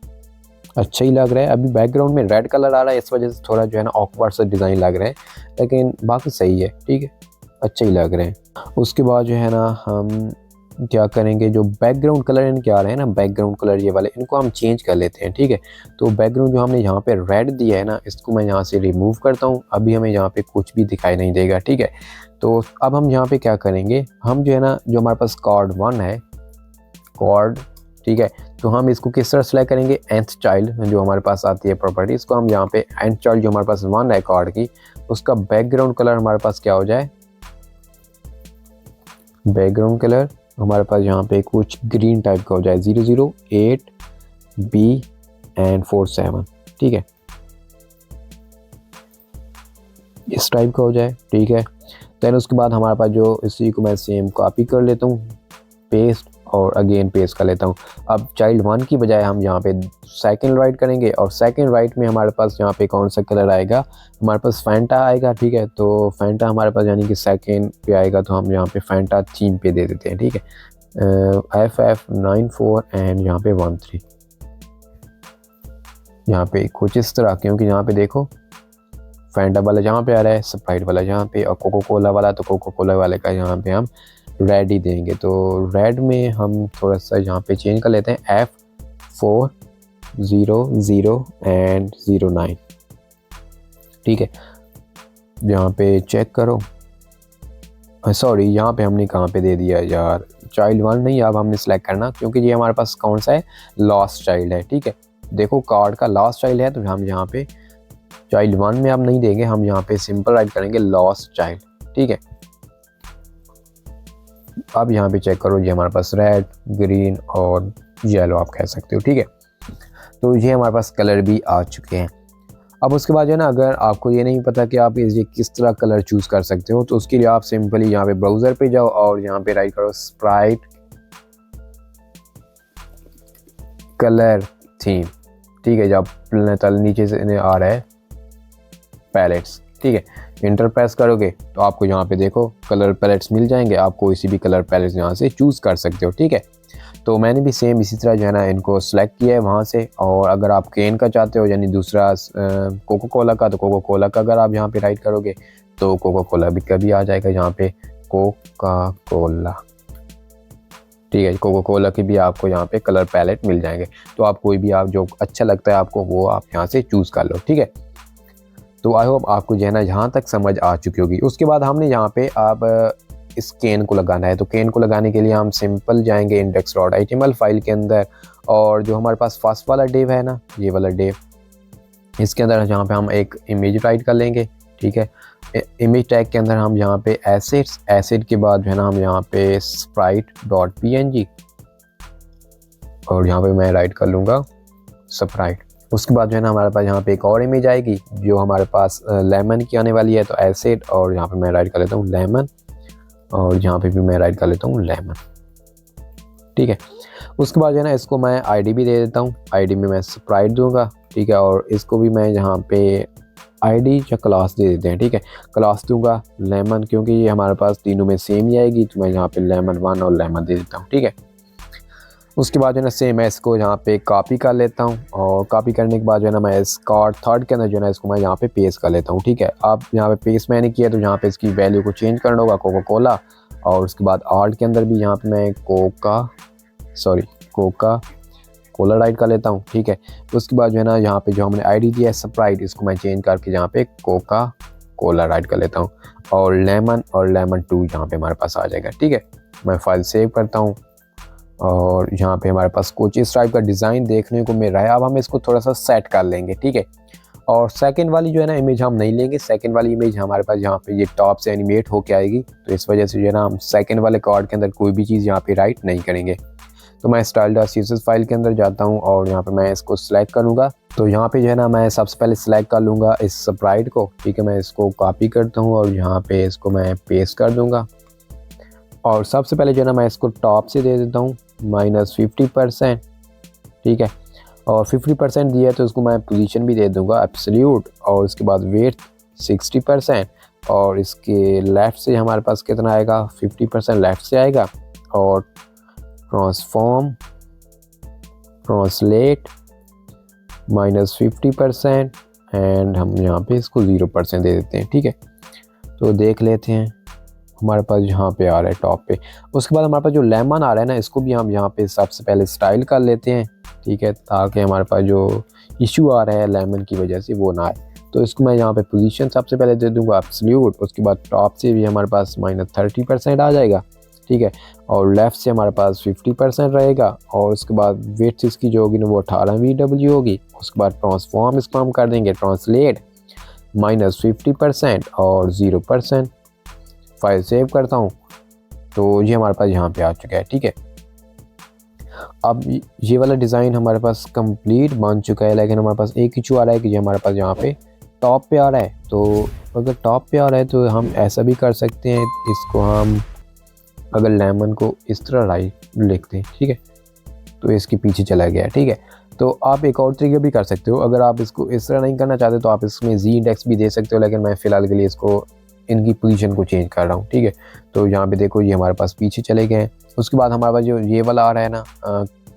Speaker 1: अच्छा ही लग रहा है। अभी बैकग्राउंड में रेड कलर आ रहा है, इस वजह से थोड़ा जो है ना ऑकवर्ड सा डिज़ाइन लग रहा है, लेकिन बाकी सही है, ठीक है, अच्छे ही लग रहे हैं। उसके बाद जो है ना हम क्या करेंगे, जो बैकग्राउंड कलर इनके आ रहे हैं ना, बैकग्राउंड कलर ये वाले, इनको हम चेंज कर लेते हैं, ठीक है। तो बैकग्राउंड जो हमने यहाँ पे रेड दिया है ना, इसको मैं यहाँ से रिमूव करता हूँ। अभी हमें यहाँ पे कुछ भी दिखाई नहीं देगा, ठीक है। तो अब हम यहाँ पे क्या करेंगे, हम जो है ना, जो हमारे पास कार्ड 1 है, कार्ड, ठीक है, तो हम इसको किस तरह सेलेक्ट करेंगे, nth चाइल्ड जो हमारे पास आती है प्रॉपर्टी, इसको हम यहाँ पे nth चाइल्ड जो हमारे पास 1 है कार्ड की, उसका बैकग्राउंड कलर हमारे पास क्या हो जाए, बैकग्राउंड कलर हमारे पास यहाँ पे कुछ ग्रीन टाइप का हो जाए, 008B एंड 47, ठीक है, इस टाइप का हो जाए, ठीक है। देन उसके बाद हमारे पास जो, इसी को मैं सेम कॉपी कर लेता हूँ, पेस्ट, और अगेन पेस्ट कर लेता हूँ। अब चाइल्ड 1 की बजाय हम यहाँ पे सेकंड राइट करेंगे, और सेकंड राइट में हमारे पास यहाँ पे कौन सा कलर आएगा, हमारे पास फैंटा आएगा, ठीक है। तो फैंटा हमारे पास यानी कि सेकंड पे आएगा, तो हम यहाँ पे फैंटा थीम पे दे देते हैं, ठीक है। FF94 एंड यहाँ पे 13, यहाँ पे कुछ इस तरह, क्योंकि यहाँ पे देखो फैंटा वाला जहाँ पे आ रहा है, स्प्राइट वाला यहाँ पे, और कोको कोला वाला, तो कोको कोला वाले का यहाँ पे हम रेड ही देंगे। तो रेड में हम थोड़ा सा यहाँ पे चेंज कर लेते हैं, F400 एंड 09, ठीक है। यहाँ पे चेक करो, सॉरी यहाँ पे हमने कहाँ पे दे दिया यार, चाइल्ड 1 नहीं, अब हमने सेलेक्ट करना, क्योंकि ये हमारे पास कौन सा है, लास्ट चाइल्ड है, ठीक है। देखो कार्ड का लास्ट चाइल्ड है, तो हम यहाँ पे चाइल्ड 1 में अब नहीं देंगे, हम यहाँ पे सिंपल राइट करेंगे लास्ट चाइल्ड, ठीक है। अब यहाँ पे चेक करो, ये हमारे पास रेड, ग्रीन और येलो आप कह सकते हो, ठीक है। तो ये हमारे पास कलर भी आ चुके हैं। अब उसके बाद जो है ना, अगर आपको ये नहीं पता कि आप ये किस तरह कलर चूज़ कर सकते हो, तो उसके लिए आप सिंपली यहाँ पे ब्राउज़र पे जाओ और यहाँ पे राइट करो स्प्राइट कलर थीम, ठीक है। जब नीचे से आ रहा है पैलेट्स, ठीक है, इंटर प्रेस करोगे तो आपको यहाँ पे देखो कलर पैलेट्स मिल जाएंगे, आप कोई सी भी कलर पैलेट्स यहाँ से चूज़ कर सकते हो, ठीक है। तो मैंने भी सेम इसी तरह जो है ना इनको सेलेक्ट किया है वहाँ से। और अगर आप केन का चाहते हो, यानी दूसरा कोको कोला का, तो कोको कोला का अगर आप यहाँ पे राइट करोगे तो कोको कोला भी कभी आ जाएगा यहाँ पे कोका कोला, ठीक है। कोको कोला की भी आपको यहाँ पे कलर पैलेट मिल जाएंगे, तो आप कोई भी आप जो अच्छा लगता है आपको वो आप यहाँ से चूज़ कर लो, ठीक है। तो आई होप आपको जो है ना यहाँ तक समझ आ चुकी होगी। उसके बाद हमने यहाँ पे अब इस केन को लगाना है, तो केन को लगाने के लिए हम सिंपल जाएंगे index.html फाइल के अंदर, और जो हमारे पास फर्स्ट वाला डिव है ना, ये वाला डिव, इसके अंदर जहाँ पे हम एक इमेज राइट कर लेंगे, ठीक है। इमेज टैग के अंदर हम यहाँ पे एसिड्स, एसिड के बाद जो है ना हम यहाँ पे sprite.png, और यहाँ पे मैं राइट कर लूँगा स्प्राइट। उसके बाद जो है ना हमारे पास यहाँ पे एक और इमेज आएगी जो हमारे पास लेमन की आने वाली है, तो एसिड, और यहाँ पे मैं राइट कर लेता हूँ लेमन, और यहाँ पे भी मैं राइट कर लेता हूँ लेमन, ठीक है। उसके बाद जो है ना इसको मैं आईडी भी दे देता हूँ, आईडी में मैं स्प्राइट दूंगा, ठीक है। और इसको भी मैं यहाँ पे आईडी या क्लास दे देते हैं, ठीक है। क्लास दूंगा लेमन, क्योंकि ये हमारे पास तीनों में सेम ही आएगी, तो मैं यहाँ पे लेमन 1 और लेमन दे देता हूँ, ठीक है। उसके बाद जो है ना सेम है, इसको यहाँ पे कॉपी कर लेता हूँ, और कॉपी करने के बाद जो है ना मैं इस कार्ड 3 के अंदर जो है ना इसको मैं यहाँ पे पेस्ट कर लेता हूँ, ठीक है। अब यहाँ पे पेस्ट मैंने किया, तो यहाँ पे इसकी वैल्यू को चेंज करना होगा कोको कोला, और उसके बाद आर्ट के अंदर भी यहाँ पे मैं कोका कोला राइट कर लेता हूँ, ठीक है। उसके बाद जो है ना यहाँ पे जो हमने आईडी दिया है स्प्राइट, इसको मैं चेंज करके यहाँ पे कोका कोला राइट कर लेता हूँ, और लेमन 2 यहाँ पे हमारे पास आ जाएगा, ठीक है। मैं फाइल सेव करता हूँ, और यहाँ पे हमारे पास कुछ इस टाइप का डिज़ाइन देखने को मिल रहा है। अब हम इसको थोड़ा सा सेट कर लेंगे, ठीक है। और सेकंड वाली जो है ना इमेज हम नहीं लेंगे, सेकंड वाली इमेज हमारे पास यहाँ पे ये टॉप से एनिमेट होके आएगी, तो इस वजह से जो है ना हम सेकंड वाले कार्ड के अंदर कोई भी चीज़ यहाँ पे राइट नहीं करेंगे। तो मैं style.css फाइल के अंदर जाता हूँ और यहाँ पे मैं इसको सिलेक्ट करूँगा। तो यहाँ पे जो है ना मैं सबसे पहले सिलेक्ट कर लूँगा इस स्प्राइट को, ठीक है। मैं इसको कॉपी करता हूँ और यहाँ पे इसको मैं पेस्ट कर दूँगा और सबसे पहले जो है ना मैं इसको टॉप से दे देता हूँ -50%, ठीक है। और 50% दिया है तो इसको मैं पोजीशन भी दे दूँगा एब्सोल्यूट, और उसके बाद वेट 60%, और इसके लेफ़्ट से हमारे पास कितना आएगा 50% लेफ़्ट से आएगा, और ट्रांसफॉर्म ट्रांसलेट -50% एंड हम यहाँ पे इसको 0% दे देते हैं, ठीक है। तो देख लेते हैं हमारे पास यहाँ पे आ रहा है टॉप पे। उसके बाद हमारे पास जो लेमन आ रहा है ना, इसको भी हम यहाँ पे सबसे पहले स्टाइल कर लेते हैं, ठीक है, ताकि हमारे पास जो इशू आ रहा है लेमन की वजह से वो ना आए। तो इसको मैं यहाँ पे पोजीशन सबसे पहले दे दूँगा एब्सोल्यूट, उसके बाद टॉप से भी हमारे पास -30% आ जाएगा, ठीक है, और लेफ़्ट से हमारे पास 50% रहेगा, और उसके बाद वेट इसकी जो होगी ना वो 18 VW होगी। उसके बाद ट्रांसफॉर्म इसको हम कर देंगे ट्रांसलेट -50% और 0%। फाइल सेव करता हूँ तो ये हमारे पास यहाँ पे आ चुका है, ठीक है। अब ये वाला डिज़ाइन हमारे पास कंप्लीट बन चुका है, लेकिन हमारे पास एक इशू आ रहा है कि ये हमारे पास यहाँ पे टॉप पे आ रहा है। तो अगर टॉप पे आ रहा है तो हम ऐसा भी कर सकते हैं, इसको हम अगर लेमन को इस तरह राइट लिखते हैं, ठीक है, तो इसके पीछे चला गया, ठीक है। तो आप एक और तरीका भी कर सकते हो, अगर आप इसको इस तरह नहीं करना चाहते तो आप इसमें जी इंडेक्स भी दे सकते हो, लेकिन मैं फ़िलहाल के लिए इसको इनकी पोजीशन को चेंज कर रहा हूँ, ठीक है। तो यहाँ पे देखो ये हमारे पास पीछे चले गए हैं। उसके बाद हमारे पास जो ये वाला आ रहा है ना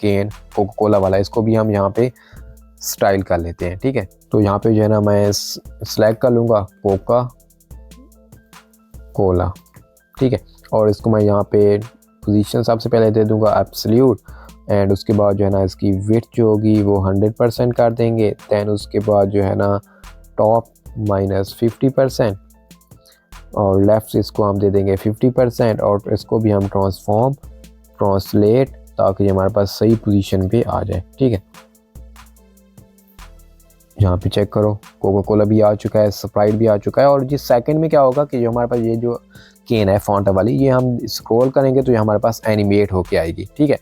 Speaker 1: कैन कोका कोला वाला, इसको भी हम यहाँ पे स्टाइल कर लेते हैं, ठीक है। तो यहाँ पे जो है ना मैं सेलेक्ट कर लूँगा कोका कोला, ठीक है, और इसको मैं यहाँ पे पोजीशन सबसे पहले दे दूँगा एब्सोल्यूट, एंड उसके बाद जो है ना इसकी विड्थ जो होगी वो 100% कर देंगे। दैन उसके बाद जो है ना टॉप -50% और लेफ़्ट से इसको हम दे देंगे 50%, और इसको भी हम ट्रांसफॉर्म ट्रांसलेट ताकि ये हमारे पास सही पोजीशन पे आ जाए, ठीक है। यहाँ पे चेक करो कोका कोला भी आ चुका है, स्प्राइट भी आ चुका है। और जिस सेकंड में क्या होगा कि जो हमारे पास ये जो केन है फॉन्ट वाली, ये हम स्क्रॉल करेंगे तो ये हमारे पास एनिमेट होके आएगी, ठीक है।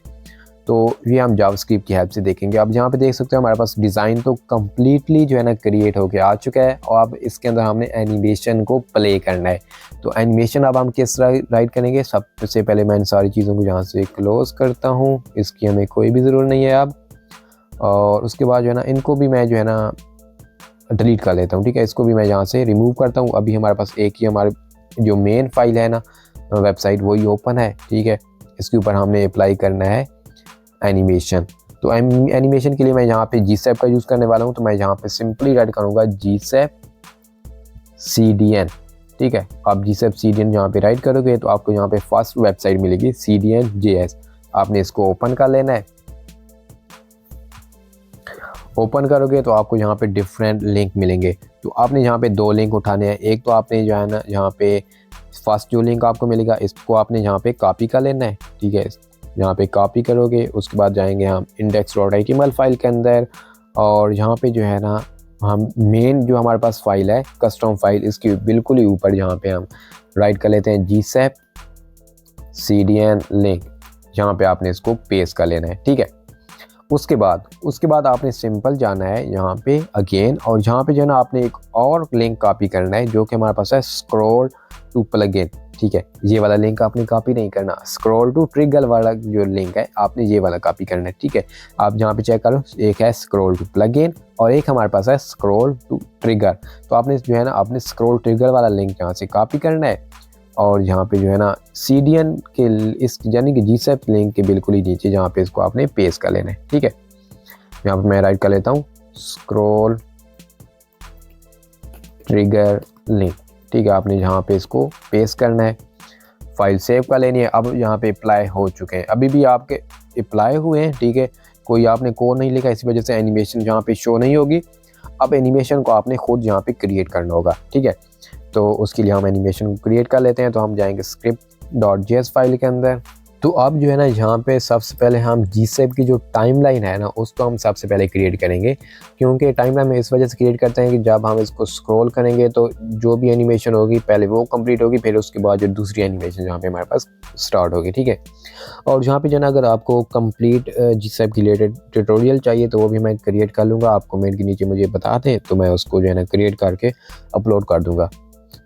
Speaker 1: तो ये हम जावास्क्रिप्ट की हेल्प से देखेंगे। अब यहाँ पे देख सकते हो हमारे पास डिज़ाइन तो कम्प्लीटली जो है ना क्रिएट होके आ चुका है, और अब इसके अंदर हमने एनिमेशन को प्ले करना है। तो एनिमेशन अब हम किस तरह राइट करेंगे, सबसे पहले मैं इन सारी चीज़ों को यहाँ से क्लोज़ करता हूँ, इसकी हमें कोई भी ज़रूरत नहीं है अब। और उसके बाद जो है ना इनको भी मैं जो है ना डिलीट कर लेता हूँ, ठीक है। इसको भी मैं यहाँ से रिमूव करता हूँ। अभी हमारे पास एक ही हमारे जो मेन फाइल है ना वेबसाइट वही ओपन है, ठीक है। इसके ऊपर हमने अप्लाई करना है एनिमेशन। तो एनिमेशन के लिए मैं यहाँ पे GSAP का यूज़ करने वाला हूँ। तो मैं यहाँ पे सिंपली राइट करूँगा GSAP CDN, ठीक है। आप GSAP CDN यहाँ पे राइट करोगे तो आपको यहाँ पे फर्स्ट वेबसाइट मिलेगी CDN.js। आपने इसको ओपन कर लेना है। ओपन करोगे तो आपको यहाँ पे डिफरेंट लिंक मिलेंगे। तो आपने यहाँ पे 2 लिंक उठाने हैं। एक तो आपने जो है ना यहाँ पे फर्स्ट जो लिंक आपको मिलेगा इसको आपने यहाँ पे कॉपी कर लेना है, ठीक है। यहाँ पे कॉपी करोगे, उसके बाद जाएंगे हम index.html फाइल के अंदर, और यहाँ पे जो है ना हम मेन जो हमारे पास फाइल है कस्टम फाइल, इसके बिल्कुल ही ऊपर यहाँ पे हम राइट कर लेते हैं GSAP CDN लिंक। यहाँ पे आपने इसको पेस्ट कर लेना है, ठीक है। उसके बाद आपने सिंपल जाना है यहाँ पे अगेन, और यहाँ पे जो है ना आपने एक और लिंक कॉपी करना है जो कि हमारे पास है स्क्रॉल टू प्लगइन, ठीक है। ये वाला लिंक आपने कॉपी नहीं करना, स्क्रॉल टू ट्रिगर वाला जो लिंक है आपने ये वाला कॉपी करना है, ठीक है। आप यहाँ पे चेक करो, एक है स्क्रॉल टू प्लगइन और एक हमारे पास है स्क्रॉल टू ट्रिगर। तो आपने जो है ना आपने स्क्रॉल ट्रिगर वाला लिंक यहाँ से कॉपी करना है, और यहाँ पे जो है ना CDN के इस यानी कि GSAP लिंक के बिल्कुल ही नीचे जहाँ पे इसको आपने पेस्ट कर लेना है, ठीक है। यहाँ पे मैं राइट कर लेता हूँ स्क्रॉल ट्रिगर लिंक, ठीक है। आपने यहाँ पे इसको पेस्ट करना है, फाइल सेव कर लेनी है। अब यहाँ पे अप्लाई हो चुके हैं, अभी भी आपके अप्लाई हुए हैं, ठीक है। कोई आपने कोड नहीं लिखा, इसी वजह से एनिमेशन यहाँ पे शो नहीं होगी। अब एनिमेशन को आपने खुद यहाँ पे क्रिएट करना होगा, ठीक है। तो उसके लिए हम एनिमेशन को क्रिएट कर लेते हैं। तो हम जाएंगे script.js फाइल के अंदर, तो अब जो है ना यहाँ पे सबसे पहले हम GSAP की जो टाइमलाइन है ना उसको हम सबसे पहले क्रिएट करेंगे, क्योंकि टाइमलाइन में इस वजह से क्रिएट करते हैं कि जब हम इसको स्क्रॉल करेंगे तो जो भी एनिमेशन होगी पहले वो कंप्लीट होगी, फिर उसके बाद जो दूसरी एनिमेशन जहाँ पे हमारे पास स्टार्ट होगी, ठीक है। और जहाँ पे जो है ना अगर आपको कंप्लीट GSAP की रिलेटेड ट्यूटोरियल चाहिए तो वो भी मैं क्रिएट कर लूँगा, आप कमेंट के नीचे मुझे बता दें तो मैं उसको जो है ना क्रिएट करके अपलोड कर दूँगा।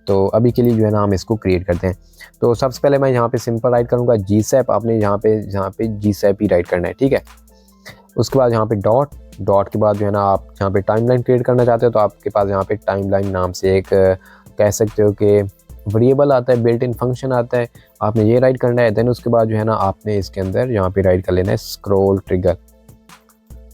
Speaker 1: तो अभी के लिए जो है ना हम इसको क्रिएट करते हैं। तो सबसे पहले मैं यहाँ पे सिंपल राइट करूँगा GSAP, आपने यहाँ पे GSAP ही राइट करना है, ठीक है। उसके बाद यहाँ पे डॉट के बाद जो है ना आप यहाँ पे टाइमलाइन क्रिएट करना चाहते हो तो आपके पास यहाँ पे टाइमलाइन नाम से एक कह सकते हो कि वेरिएबल आता है, बिल्ट इन फंक्शन आता है, आपने ये राइट करना है। देन उसके बाद जो है ना आपने इसके अंदर यहाँ पे राइट कर लेना है स्क्रॉल ट्रिगर।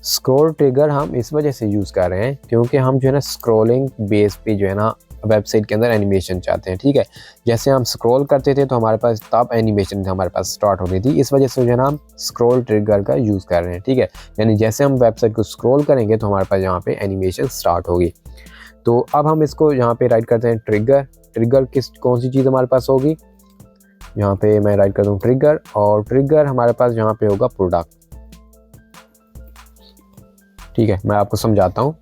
Speaker 1: स्क्रॉल ट्रिगर हम इस वजह से यूज़ कर रहे हैं क्योंकि हम जो है ना स्क्रॉलिंग बेस पे जो है ना वेबसाइट के अंदर एनिमेशन चाहते हैं, ठीक है। जैसे हम स्क्रॉल करते थे तो हमारे पास तब एनिमेशन हमारे पास स्टार्ट हो रही थी, इस वजह से जो है ना हम स्क्रॉल ट्रिगर का यूज़ कर रहे हैं, ठीक है। यानी जैसे हम वेबसाइट को स्क्रॉल करेंगे तो हमारे पास यहाँ पे एनिमेशन स्टार्ट होगी। तो अब हम इसको यहाँ पे राइट करते हैं ट्रिगर कौन सी चीज़ हमारे पास होगी, यहाँ पे मैं राइट करता हूँ ट्रिगर, और ट्रिगर हमारे पास यहाँ पे होगा प्रोडक्ट, ठीक है। मैं आपको समझाता हूँ।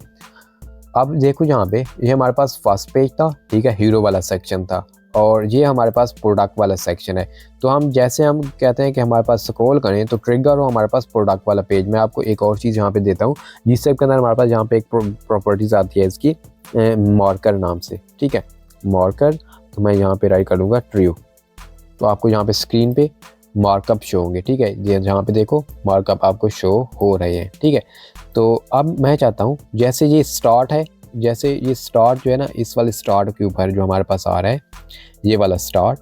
Speaker 1: अब देखो यहाँ पे ये हमारे पास फर्स्ट पेज था, ठीक है, हीरो वाला सेक्शन था, और ये हमारे पास प्रोडक्ट वाला सेक्शन है। तो हम जैसे हम कहते हैं कि हमारे पास स्क्रॉल करें तो ट्रिगर हो हमारे पास प्रोडक्ट वाला पेज। मैं आपको एक और चीज़ यहाँ पे देता हूँ, GSAP के अंदर हमारे पास यहाँ पे एक प्रॉपर्टीज़ आती है इसकी मार्कर नाम से, ठीक है, मार्कर। तो मैं यहाँ पे राइट करूँगा ट्रू, तो आपको यहाँ पे स्क्रीन पे मार्कअप शो होंगे, ठीक है। ये जहाँ पे देखो मार्कअप आपको शो हो रहे हैं, ठीक है। तो अब मैं चाहता हूँ जैसे ये स्टार्ट है, जैसे ये स्टार्ट जो है ना इस वाले स्टार्ट के ऊपर जो हमारे पास आ रहा है ये वाला स्टार्ट,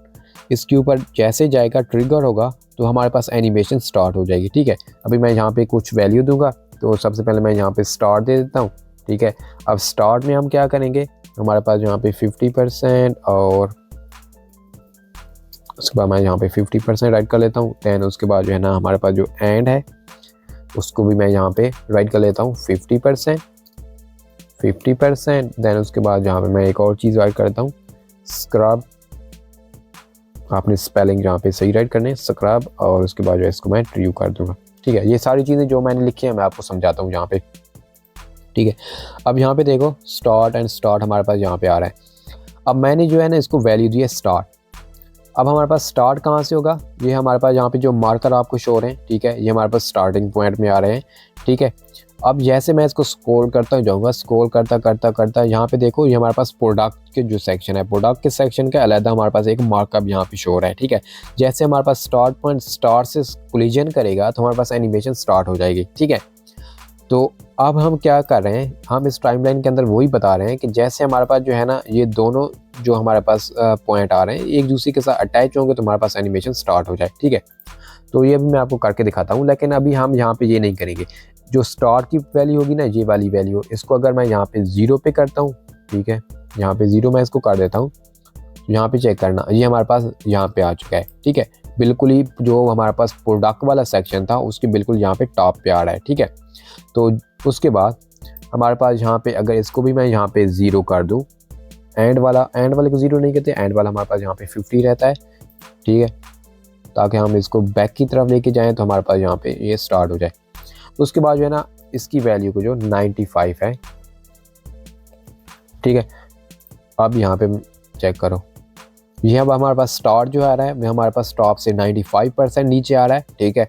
Speaker 1: इसके ऊपर जैसे जाएगा ट्रिगर होगा तो हमारे पास एनिमेशन स्टार्ट हो जाएगी, ठीक है। अभी मैं यहाँ पे कुछ वैल्यू दूंगा, तो सबसे पहले मैं यहाँ पे स्टार्ट दे देता हूँ, ठीक है। अब स्टार्ट में हम क्या करेंगे, हमारे पास यहाँ पे 50% और उसके बाद मैं यहाँ पे 50% राइट कर लेता हूँ। दैन उसके बाद जो है ना हमारे पास जो एंड है उसको भी मैं यहाँ पे राइट कर लेता हूँ 50%। दैन उसके बाद यहाँ पे मैं एक और चीज़ राइट करता हूँ स्क्रब, आपने स्पेलिंग यहाँ पे सही राइट करने हैं स्क्रब, और उसके बाद जो है इसको मैं ट्रू कर दूँगा, ठीक है। ये सारी चीज़ें जो मैंने लिखी है मैं आपको समझाता हूँ यहाँ पे, ठीक है। अब यहाँ पे देखो स्टार्ट एंड स्टार्ट हमारे पास यहाँ पे आ रहा है। अब मैंने जो है ना इसको वैल्यू दी है स्टार्ट। अब हमारे पास स्टार्ट कहाँ से होगा, ये हमारे पास यहाँ पे जो मार्कर आपको शो हो रहे हैं, ठीक है, ये हमारे पास स्टार्टिंग पॉइंट में आ रहे हैं, ठीक है। अब जैसे मैं इसको स्क्रॉल करता जाऊँगा, स्क्रॉल करता यहाँ पे देखो ये हमारे पास प्रोडक्ट के जो सेक्शन है, प्रोडक्ट के सेक्शन का अलग हमारे पास एक मार्कअप यहाँ पे शो हो रहा है, ठीक है। जैसे हमारे पास स्टार्ट पॉइंट स्टार्ट से कोलिजन करेगा तो हमारे पास एनिमेशन स्टार्ट हो जाएगी, ठीक है। तो अब हम क्या कर रहे हैं, हम इस टाइमलाइन के अंदर वही बता रहे हैं कि जैसे हमारे पास जो है ना ये दोनों जो हमारे पास पॉइंट आ रहे हैं एक दूसरे के साथ अटैच होंगे तो हमारे पास एनिमेशन स्टार्ट हो जाए, ठीक है। तो ये भी मैं आपको करके दिखाता हूँ, लेकिन अभी हम यहाँ पे ये नहीं करेंगे। जो स्टार्ट की वैल्यू होगी ना, ये वाली वैल्यू, इसको अगर मैं यहाँ पे 0 पे करता हूँ, ठीक है, यहाँ पे 0 मैं इसको कर देता हूँ, यहाँ पे चेक करना ये हमारे पास यहाँ पे आ चुका है, ठीक है। बिल्कुल ही जो हमारे पास प्रोडक्ट वाला सेक्शन था उसके बिल्कुल यहाँ पे टॉप पे आ रहा है, ठीक है। तो उसके बाद हमारे पास यहाँ पे अगर इसको भी मैं यहाँ पे 0 कर दूँ, एंड वाले को 0 नहीं कहते, एंड वाला हमारे पास यहाँ पे 50 रहता है, ठीक है, ताकि हम इसको बैक की तरफ लेके जाएं तो हमारे पास यहाँ पे ये स्टार्ट हो जाए। उसके बाद जो है ना इसकी वैल्यू को जो 95 है, ठीक है। अब यहाँ पे चेक करो, ये अब हमारे पास स्टार्ट जो आ रहा है हमारे पास टॉप से 95% नीचे आ रहा है, ठीक है।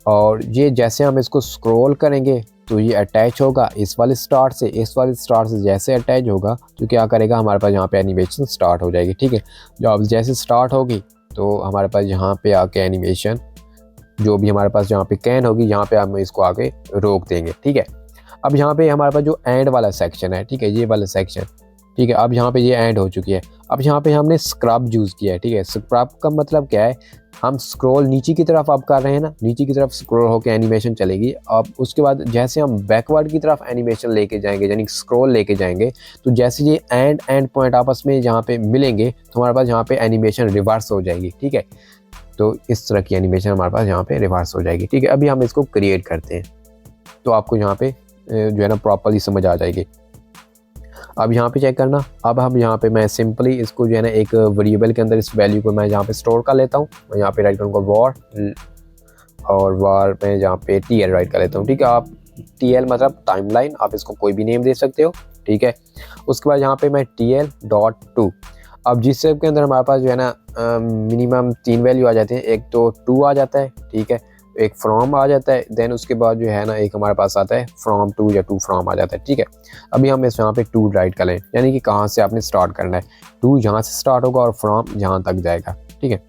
Speaker 1: और ये जैसे हम इसको स्क्रॉल करेंगे तो ये अटैच होगा इस वाले स्टार्ट से जैसे अटैच होगा तो क्या करेगा, हमारे पास यहाँ पे एनिमेशन स्टार्ट हो जाएगी, ठीक है। जब जैसे स्टार्ट होगी तो हमारे पास यहाँ पे आके एनिमेशन जो भी हमारे पास यहाँ पे कैन होगी यहाँ पे हम इसको आके रोक देंगे, ठीक है। अब यहाँ पे हमारे पास जो एंड वाला सेक्शन है, ठीक है, ये वाला सेक्शन, ठीक है, अब यहाँ पे ये एंड हो चुकी है। अब यहाँ पे हमने स्क्रब यूज़ किया है, ठीक है। स्क्रब का मतलब क्या है, हम स्क्रॉल नीचे की तरफ अब कर रहे हैं ना, नीचे की तरफ स्क्रॉल होकर एनिमेशन चलेगी। अब उसके बाद जैसे हम बैकवर्ड की तरफ एनिमेशन लेके जाएंगे यानी स्क्रॉल लेके जाएंगे तो जैसे ये एंड पॉइंट आपस में यहाँ पे मिलेंगे तो हमारे पास यहाँ पे एनिमेशन रिवर्स हो जाएगी, ठीक है। तो इस तरह की एनिमेशन हमारे पास यहाँ पे रिवर्स हो जाएगी, ठीक है। अभी हम इसको क्रिएट करते हैं तो आपको यहाँ पे जो है ना प्रॉपरली समझ आ जाएगी। अब यहाँ पे चेक करना, अब हम यहाँ पे मैं सिंपली इसको जो है ना एक वेरिएबल के अंदर इस वैल्यू को मैं यहाँ पे स्टोर कर लेता हूँ। मैं यहाँ पे राइट करूँगा वॉर, और वार में जहाँ पे TL राइट कर लेता हूँ। ठीक है, आप TL मतलब टाइमलाइन, आप इसको कोई भी नेम दे सकते हो। ठीक है, उसके बाद यहाँ पे मैं TL.2, अब जिस स्टेप के अंदर हमारे पास जो है ना मिनिमम 3 वैल्यू आ जाते हैं। एक तो 2 आ जाता है, ठीक है, एक फ्रॉम आ जाता है, देन उसके बाद जो है ना एक हमारे पास आता है फ्रॉम टू या टू फ्रॉम आ जाता है। ठीक है, अभी हम इस यहाँ पे 2 राइट कर लें, यानी कि कहाँ से आपने स्टार्ट करना है। 2 यहाँ से स्टार्ट होगा और फ्रॉम यहाँ तक जाएगा। ठीक है,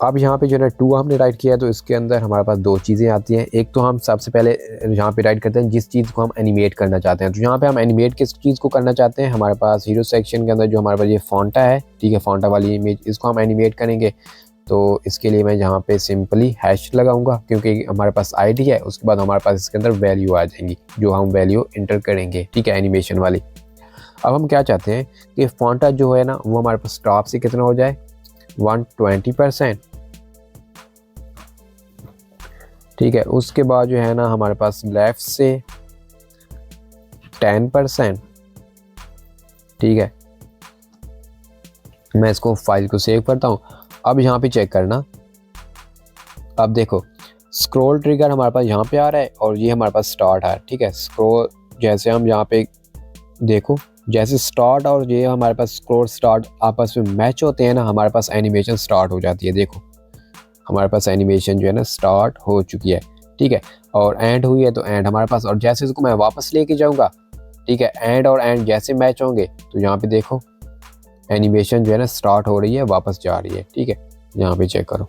Speaker 1: अब यहाँ पे जो है 2 हमने राइट किया है, तो इसके अंदर हमारे पास 2 चीज़ें आती हैं। एक तो हम सबसे पहले यहाँ पे राइट करते हैं जिस चीज़ को हम एनिमेट करना चाहते हैं। तो यहाँ पे हम एनिमेट किस चीज़ को करना चाहते हैं, हमारे पास हीरो सेक्शन के अंदर जो हमारे पास ये फॉन्टा है, ठीक है, फॉन्टा वाली इमेज, इसको हम एनिमेट करेंगे। तो इसके लिए मैं यहाँ पे सिंपली हैश लगाऊंगा, क्योंकि हमारे पास आईडी है, उसके बाद हमारे पास इसके अंदर वैल्यू आ जाएंगी जो हम वैल्यू इंटर करेंगे। ठीक है, एनिमेशन वाली। अब हम क्या चाहते हैं कि फॉन्टा जो है ना वो हमारे पास टॉप से कितना हो जाए, 120%। ठीक है, उसके बाद जो है ना हमारे पास लेफ्ट से 10%। ठीक है, मैं इसको फाइल को सेव करता हूँ। अब यहाँ पे चेक करना, अब देखो स्क्रॉल ट्रिगर हमारे पास यहाँ पे आ रहा है और ये हमारे पास स्टार्ट है। ठीक है, स्क्रॉल जैसे हम यहाँ पे देखो, जैसे स्टार्ट और ये हमारे पास स्क्रॉल स्टार्ट आपस में मैच होते हैं ना, हमारे पास एनिमेशन स्टार्ट हो जाती है। देखो हमारे पास एनिमेशन जो है ना स्टार्ट हो चुकी है। ठीक है, और एंड हुई है तो एंड हमारे पास, और जैसे इसको मैं वापस लेके जाऊंगा, ठीक है, एंड और एंड जैसे मैच होंगे तो यहाँ पे देखो एनिमेशन जो है ना स्टार्ट हो रही है, वापस जा रही है। ठीक है, यहाँ पे चेक करो।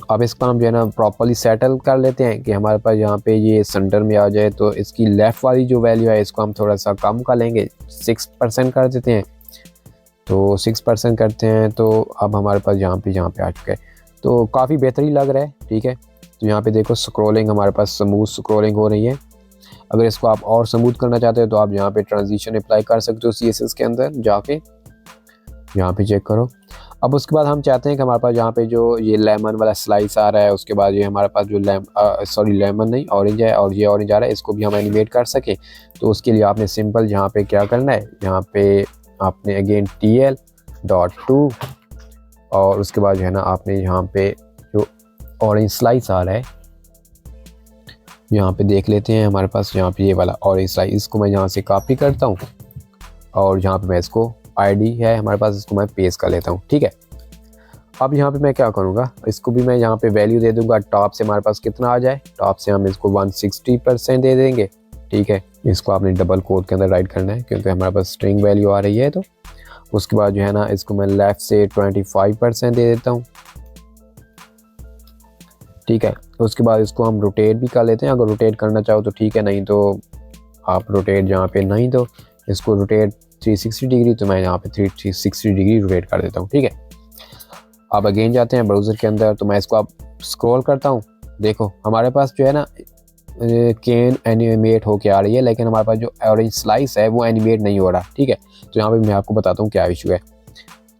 Speaker 1: अब इसको हम जो है ना प्रॉपर्ली सेटल कर लेते हैं कि हमारे पास यहाँ पे ये सेंटर में आ जाए। तो इसकी लेफ़्ट वाली जो वैल्यू है इसको हम थोड़ा सा कम कर लेंगे, 6% कर देते हैं। तो 6% करते हैं, तो अब हमारे पास यहाँ पे आ चुका है, तो काफ़ी बेहतरीन लग रहा है। ठीक है, तो यहाँ पे देखो स्क्रॉलिंग हमारे पास स्मूथ स्क्रॉलिंग हो रही है। अगर इसको आप और स्मूथ करना चाहते हो तो आप यहाँ पे ट्रांजिशन अप्लाई कर सकते हो CSS के अंदर जाके, यहाँ पे चेक करो। अब उसके बाद हम चाहते हैं कि हमारे पास यहाँ पे जो ये लेमन वाला स्लाइस आ रहा है, उसके बाद ये हमारे पास जो लेमन नहीं ऑरेंज है, और ये ऑरेंज आ रहा है, इसको भी हम एनिमेट कर सके। तो उसके लिए आपने सिंपल यहाँ पे क्या करना है, यहाँ पे आपने अगेन TL.2, और उसके बाद जो है ना आपने यहाँ पे जो ऑरेंज स्लाइस आ रहा है, यहाँ पे देख लेते हैं हमारे पास यहाँ पे ये वाला ऑरेंज स्लाइस, इसको मैं यहाँ से कॉपी करता हूँ और यहाँ पे मैं इसको आईडी है हमारे पास, इसको मैं पेस्ट कर लेता हूँ। ठीक है, अब यहाँ पे मैं क्या करूँगा, इसको भी मैं यहाँ पे वैल्यू दे दूँगा, टॉप से हमारे पास कितना आ जाए, टॉप से हम इसको 160% दे देंगे। ठीक है, इसको आपने डबल कोट के अंदर राइट करना है क्योंकि हमारे पास स्ट्रिंग वैल्यू आ रही है। तो उसके बाद जो है ना इसको मैं लेफ़्ट से 25% दे देता हूँ। ठीक है, उसके बाद इसको हम रोटेट भी कर लेते हैं, अगर रोटेट करना चाहो तो ठीक है, नहीं तो आप रोटेट यहाँ पे नहीं तो इसको रोटेट 360 डिग्री, तो मैं यहाँ पे 360 डिग्री रोटेट कर देता हूँ। ठीक है, अब अगेन जाते हैं ब्राउज़र के अंदर, तो मैं इसको अब स्क्रॉल करता हूँ। देखो हमारे पास जो है ना केन एनिमेट होके आ रही है, लेकिन हमारे पास जो ऑरेंज स्लाइस है वो एनिमेट नहीं हो रहा। ठीक है, तो यहाँ पे मैं आपको बताता हूँ क्या इशू है।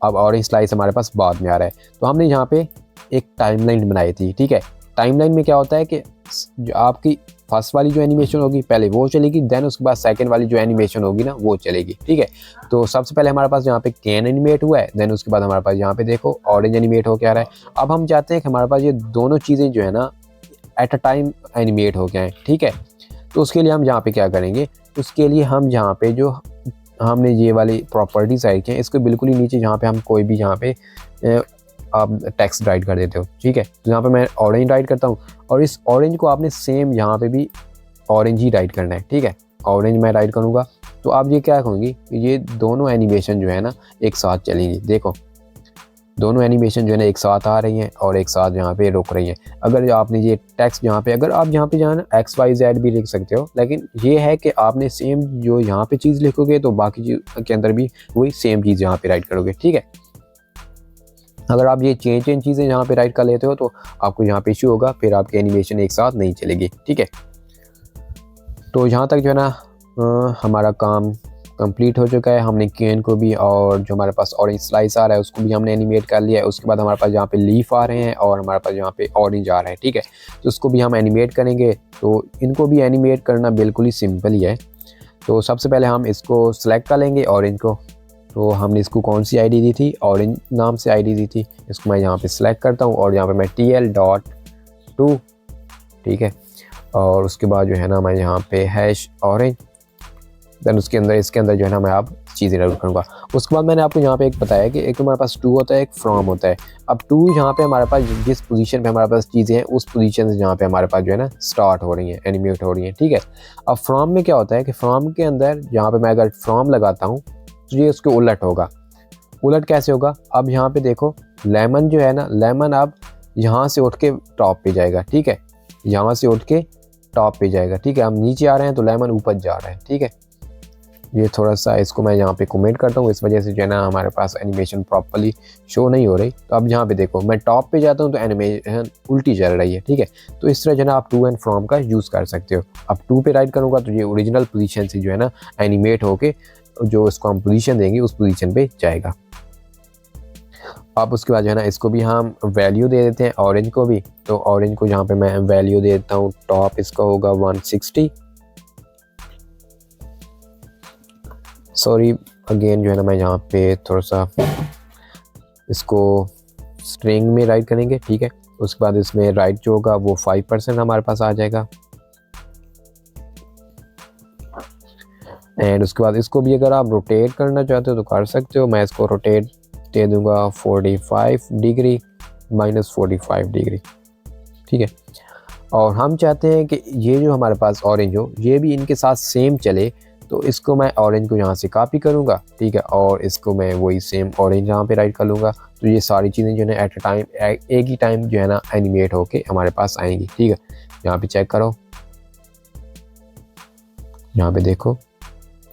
Speaker 1: अब ऑरेंज स्लाइस हमारे पास बाद में आ रहा है, तो हमने यहाँ पे एक टाइमलाइन बनाई थी। ठीक है, टाइमलाइन में क्या होता है कि जो आपकी फर्स्ट वाली जो एनिमेशन होगी पहले वो चलेगी, देन उसके बाद सेकंड वाली जो एनिमेशन होगी ना वो चलेगी। ठीक है, तो सबसे पहले हमारे पास यहाँ पे कैन एनिमेट हुआ है, देन उसके बाद हमारे पास यहाँ पे देखो ऑरेंज एनिमेट हो के आ रहा है। अब हम चाहते हैं कि हमारे पास ये दोनों चीज़ें जो है ना एट अ टाइम एनिमेट हो गए हैं। ठीक है, तो उसके लिए हम यहाँ पे क्या करेंगे, उसके लिए हम यहाँ पे जो हमने ये वाली प्रॉपर्टीज ऐड की हैं, इसको बिल्कुल ही नीचे यहाँ पे हम कोई भी यहाँ पे आप टेक्स्ट राइट कर देते हो। ठीक है, तो यहाँ पे मैं ऑरेंज राइट करता हूँ, और इस ऑरेंज को आपने सेम यहाँ पे भी ऑरेंज ही राइट करना है। ठीक है, ऑरेंज मैं राइट करूँगा, तो आप ये क्या कहोगे, ये दोनों एनिमेशन जो है ना एक साथ चलेंगी। देखो दोनों एनिमेशन जो है ना एक साथ आ रही हैं और एक साथ यहाँ पे रुक रही हैं। अगर आपने ये टेक्स्ट यहाँ पे, अगर आप यहाँ पे जाना XYZ भी लिख सकते हो, लेकिन ये है कि आपने सेम जो यहाँ पे चीज़ लिखोगे तो बाकी चीज़ के अंदर भी वही सेम चीज़ यहाँ पे राइट करोगे। ठीक है, अगर आप ये चेंज चीज़ें यहाँ पे राइट कर लेते हो तो आपको यहाँ पे इशू होगा, फिर आपकी एनिमेशन एक साथ नहीं चलेगी। ठीक है, तो यहाँ तक जो है ना हमारा काम कंप्लीट हो चुका है। हमने केन को भी और जो हमारे पास ऑरेंज स्लाइस आ रहा है उसको भी हमने एनिमेट कर लिया है। उसके बाद हमारे पास यहाँ पे लीफ आ रहे हैं और हमारे पास यहाँ पे ऑरेंज आ रहा है, ठीक है। तो उसको भी हम एनिमेट करेंगे। तो इनको भी एनिमेट करना बिल्कुल ही सिंपल ही है। तो सबसे पहले हम इसको सेलेक्ट कर लेंगे ऑरेंज को। तो हमने इसको कौन सी आईडी दी थी, ऑरेंज नाम से आईडी दी थी। इसको मैं यहाँ पे सिलेक्ट करता हूँ और यहाँ पे मैं TL.2, ठीक है। और उसके बाद जो है ना मैं यहाँ पे #orange, देन उसके अंदर इसके अंदर जो है ना मैं अब चीज़ें डाउनलोड करूँगा। उसके बाद मैंने आपको यहाँ पे एक बताया कि एक तो हमारे पास टू होता है, एक फ्रॉम होता है। अब टू यहाँ पे हमारे पास जिस पोजीशन पे हमारे पास चीज़ें हैं उस पोजीशन से जहाँ पे हमारे पास जो है ना स्टार्ट हो रही हैं, एनिमेट हो रही हैं, ठीक है। अब फ्रॉम में क्या होता है कि फ्रॉम के अंदर यहाँ पे मैं अगर फ्रॉम लगाता हूँ तो ये उसके उलट होगा। उलट कैसे होगा, अब यहाँ पे देखो लेमन जो है ना, लेमन अब यहाँ से उठ के टॉप पे जाएगा, ठीक है। यहाँ से उठ के टॉप पे जाएगा, ठीक है। हम नीचे आ रहे हैं तो लेमन ऊपर जा रहा है, ठीक है। ये थोड़ा सा इसको मैं यहाँ पे कमेंट करता हूँ, इस वजह से जो है ना हमारे पास एनिमेशन प्रॉपर्ली शो नहीं हो रही। तो अब यहाँ पे देखो मैं टॉप पे जाता हूँ तो एनिमेशन उल्टी चल रही है, ठीक है। तो इस तरह जो है ना आप टू एंड फ्रॉम का यूज़ कर सकते हो। अब टू पे राइट करूँगा तो ये ओरिजिनल पोजीशन से जो है ना एनिमेट होके जो इसको हम पोजीशन देंगे उस पोजीशन पे जाएगा। अब उसके बाद जो है ना इसको भी हम वैल्यू दे देते हैं ऑरेंज को भी। तो ऑरेंज को यहाँ पे मैं वैल्यू दे देता हूँ, टॉप इसका होगा 160। सॉरी अगेन जो है ना मैं यहाँ पे थोड़ा सा इसको स्ट्रिंग में राइट करेंगे, ठीक है। उसके बाद इसमें राइट जो होगा वो 5% हमारे पास आ जाएगा। एंड उसके बाद इसको भी अगर आप रोटेट करना चाहते हो तो कर सकते हो। मैं इसको रोटेट दे दूंगा 45 डिग्री -45 डिग्री, ठीक है। और हम चाहते हैं कि ये जो हमारे पास ऑरेंज हो ये भी इनके साथ सेम चले। तो इसको मैं ऑरेंज को यहाँ से कॉपी करूँगा, ठीक है। और इसको मैं वही सेम ऑरेंज यहाँ पे राइट कर लूँगा। तो ये सारी चीज़ें जो है ना एट अ टाइम एक ही टाइम जो है ना एनिमेट होके हमारे पास आएंगी, ठीक है। यहाँ पे चेक करो, यहाँ पे देखो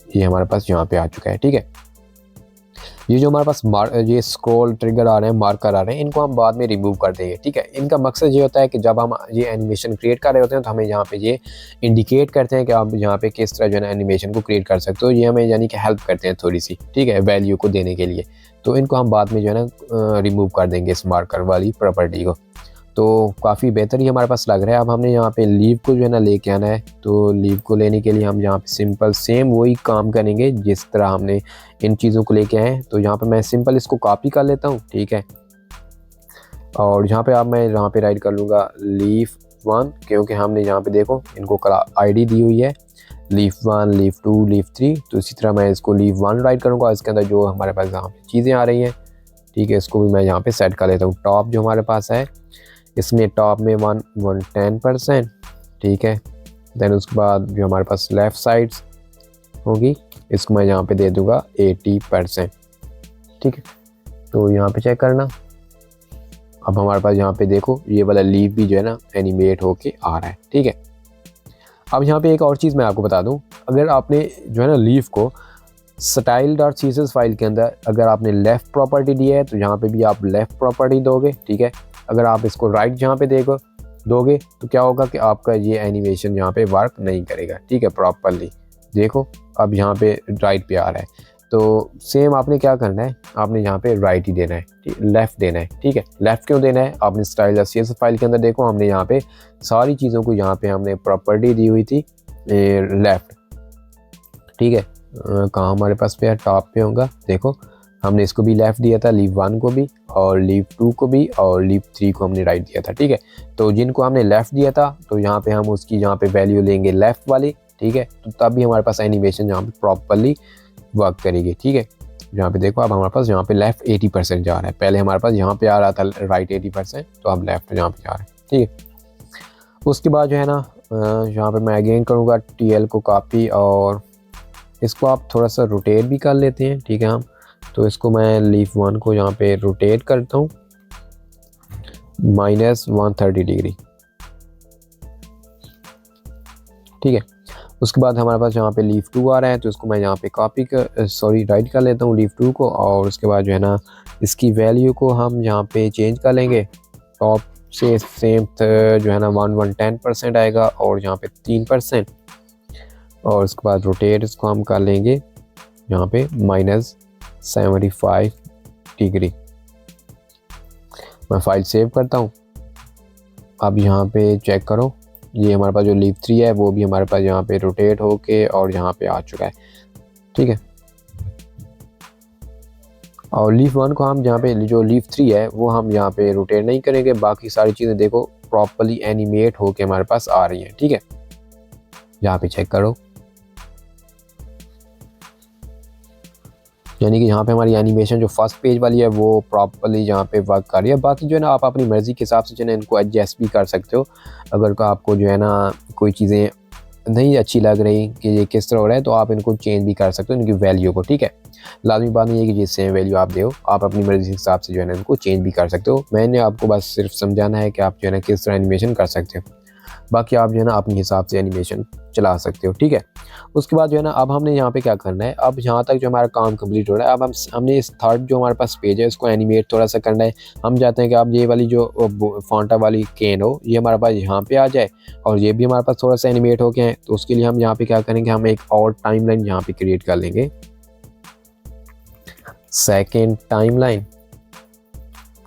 Speaker 1: ये हमारे पास यहाँ पे आ चुका है, ठीक है। ये जो हमारे पास ये स्क्रॉल ट्रिगर आ रहे हैं, मार्कर आ रहे हैं, इनको हम बाद में रिमूव कर देंगे, ठीक है। इनका मकसद ये होता है कि जब हम ये एनिमेशन क्रिएट कर रहे होते हैं तो हमें यहाँ पे ये इंडिकेट करते हैं कि आप यहाँ पे किस तरह जो है ना एनिमेशन को क्रिएट कर सकते हो। ये हमें यानी कि हेल्प करते हैं थोड़ी सी, ठीक है, वैल्यू को देने के लिए। तो इनको हम बाद में जो है ना रिमूव कर देंगे इस मार्कर वाली प्रॉपर्टी को। तो काफ़ी बेहतर ही हमारे पास लग रहा है। अब हमने यहाँ पे लीव को जो है ना लेके आना है। तो लीव को लेने के लिए हम यहाँ पे सिंपल सेम वही काम करेंगे जिस तरह हमने इन चीज़ों को लेके आए हैं। तो यहाँ पे मैं सिंपल इसको कॉपी कर लेता हूँ, ठीक है। और यहाँ पे अब मैं यहाँ पे राइट कर लूँगा लीफ 1, क्योंकि हमने यहाँ पे देखो इनको आईडी दी हुई है लीफ 1, लीफ 2, लीफ 3। तो इसी तरह मैं इसको लीफ 1 राइट करूँगा। इसके अंदर जो हमारे पास यहाँ पे चीज़ें आ रही हैं, ठीक है, इसको भी मैं यहाँ पे सेट कर लेता हूँ। टॉप जो हमारे पास है इसमें टॉप में 110%, ठीक है। देन उसके बाद जो हमारे पास लेफ़्ट साइड्स होगी इसको मैं यहाँ पे दे दूँगा 80%, ठीक है। तो यहाँ पे चेक करना, अब हमारे पास यहाँ पे देखो ये वाला लीफ भी जो है ना एनिमेट होके आ रहा है, ठीक है। अब यहाँ पे एक और चीज़ मैं आपको बता दूँ, अगर आपने जो है ना लीफ को style.css फाइल के अंदर अगर आपने लेफ़्ट प्रॉपर्टी दी है तो यहाँ पे भी आप लेफ़्ट प्रॉपर्टी दोगे, ठीक है। अगर आप इसको राइट जहाँ पे दोगे तो क्या होगा कि आपका ये एनिमेशन यहाँ पे वर्क नहीं करेगा, ठीक है, प्रॉपरली। देखो अब यहाँ पे राइट पे आ रहा है। तो सेम आपने क्या करना है, आपने यहाँ पे राइट ही देना है, लेफ़्ट देना है, ठीक है। लेफ़्ट क्यों देना है, आपने style.css फाइल के अंदर देखो हमने यहाँ पे सारी चीज़ों को यहाँ पे हमने प्रॉपर्टी दी हुई थी लेफ़्ट, ठीक है। कहाँ हमारे पास पे है, टॉप पे होगा। देखो हमने इसको भी लेफ़्ट दिया था, लीफ 1 को भी और लीफ 2 को भी और लीफ 3 को हमने राइट दिया था, ठीक है। तो जिनको हमने लेफ़्ट दिया था तो यहाँ पे हम उसकी यहाँ पे वैल्यू लेंगे लेफ़्ट वाली, ठीक है। तो तब भी हमारे पास एनिमेशन यहाँ पे प्रॉपरली वर्क करेगी, ठीक है। यहाँ पे देखो अब हमारे पास यहाँ पे लेफ़्ट 80% जा रहा है। पहले हमारे पास यहाँ पे आ रहा था राइट 80%, तो अब लेफ़्ट यहाँ पे जा रहा है, ठीक है। उसके बाद जो है ना यहाँ पे मैं अगेन करूँगा TL को कॉपी और इसको आप थोड़ा सा रोटेट भी कर लेते हैं, ठीक है। हम तो इसको मैं लीफ 1 को यहाँ पे रोटेट करता हूँ -130 डिग्री, ठीक है। उसके बाद हमारे पास यहाँ पे लीफ 2 आ रहा है तो इसको मैं यहाँ पे राइट कर लेता हूँ लीफ 2 को। और उसके बाद जो है ना इसकी वैल्यू को हम यहाँ पे चेंज कर लेंगे। टॉप से सेम जो है ना 110% आएगा और यहाँ पे 3%। और उसके बाद रोटेट इसको हम कर लेंगे यहाँ पे -75 डिग्री। मैं फाइल सेव करता हूँ। अब यहाँ पे चेक करो, ये हमारे पास जो लीफ 3 है वो भी हमारे पास यहाँ पे रोटेट होके और यहाँ पे आ चुका है, ठीक है। और लीफ 1 को हम यहाँ पे, जो लीफ 3 है वो हम यहाँ पे रोटेट नहीं करेंगे, बाकी सारी चीज़ें देखो प्रॉपर्ली एनिमेट होके हमारे पास आ रही हैं, ठीक है। यहाँ पे चेक करो, यानी कि यहाँ पे हमारी एनिमेशन जो फर्स्ट पेज वाली है वो प्रॉपर्ली यहाँ पे वर्क कर रही है। बाकी जो है ना आप अपनी मर्ज़ी के हिसाब से जो है ना इनको एडजस्ट भी कर सकते हो। अगर आपको जो है ना कोई चीज़ें नहीं अच्छी लग रही कि ये किस तरह हो रहा है, तो आप इनको चेंज भी कर सकते हो इनकी वैल्यू को, ठीक है। लाजमी बात नहीं है कि जिससे वैल्यू आप दो, आप अपनी मर्ज़ी के हिसाब से जो है ना इनको चेंज भी कर सकते हो। मैंने आपको बस सिर्फ समझाना है कि आप जो है ना किस तरह एनिमेशन कर सकते हो, बाकी आप जो है ना अपने हिसाब से एनिमेशन चला सकते हो, ठीक है। उसके बाद जो है ना अब हमने यहाँ पे क्या करना है, अब यहाँ तक जो हमारा काम कंप्लीट हो रहा है, अब हमने इस थर्ड जो हमारे पास पेज है इसको एनिमेट थोड़ा सा करना है। हम चाहते हैं कि आप ये वाली जो फॉन्टा वाली केन हो ये हमारे पास यहाँ पे आ जाए और ये भी हमारे पास थोड़ा सा एनिमेट हो गया है। तो उसके लिए हम यहाँ पे क्या करेंगे, हम एक और टाइमलाइन यहाँ पे क्रिएट कर लेंगे, सेकेंड टाइमलाइन,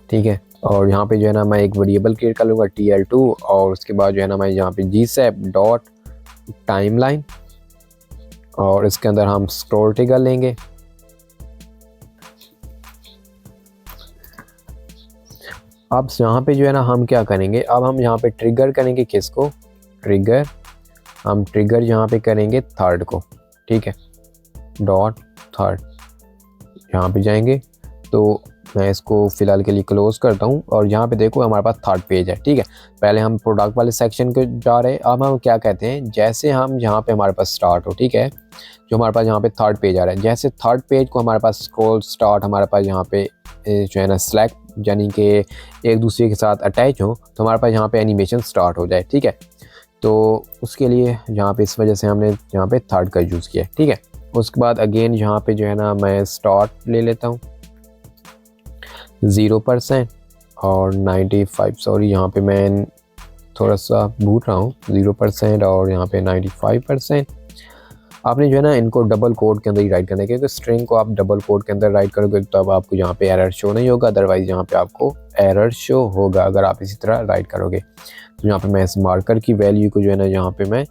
Speaker 1: ठीक है। और यहाँ पे जो है ना मैं एक वेरिएबल क्रिएट कर लूँगा TL2 और उसके बाद जो है ना मैं यहाँ पे gsap.timeline और इसके अंदर हम स्क्रॉल ट्रिगर लेंगे। अब यहाँ पे जो है ना हम क्या करेंगे, अब हम यहाँ पे ट्रिगर करेंगे किसको, ट्रिगर, हम ट्रिगर यहाँ पे करेंगे थर्ड को, ठीक है, .3 यहाँ पे जाएंगे। तो मैं इसको फ़िलहाल के लिए क्लोज़ करता हूँ और यहाँ पे देखो हमारे पास थर्ड पेज है, ठीक है। पहले हम प्रोडक्ट वाले सेक्शन को जा रहे हैं, अब हम क्या कहते हैं, जैसे हम यहाँ पे हमारे पास स्टार्ट हो, ठीक है, जो हमारे पास यहाँ पे थर्ड पेज आ रहा है, जैसे थर्ड पेज को हमारे पास स्क्रॉल स्टार्ट हमारे पास यहाँ पे जो है ना सेलेक्ट, यानी कि एक दूसरे के साथ अटैच हो, तो हमारे पास यहाँ पे एनिमेशन स्टार्ट हो जाए, ठीक है। तो उसके लिए यहाँ पे इस वजह से हमने यहाँ पे थर्ड का यूज़ किया, ठीक है। उसके बाद अगेन यहाँ पे जो है ना मैं स्टार्ट ले लेता हूँ 0% और 95, सॉरी यहाँ पे मैं थोड़ा सा भूल रहा हूँ, 0% और यहाँ पे 95%। आपने जो है ना इनको डबल कोड के अंदर ही राइट करना है, क्योंकि स्ट्रिंग को आप डबल कोड के अंदर राइट करोगे तो अब आपको यहाँ पे एरर शो नहीं होगा, अदरवाइज यहाँ पे आपको एरर शो होगा अगर आप इसी तरह राइट करोगे। तो यहाँ पे मैं इस मार्कर की वैल्यू को जो है ना यहाँ पे मैं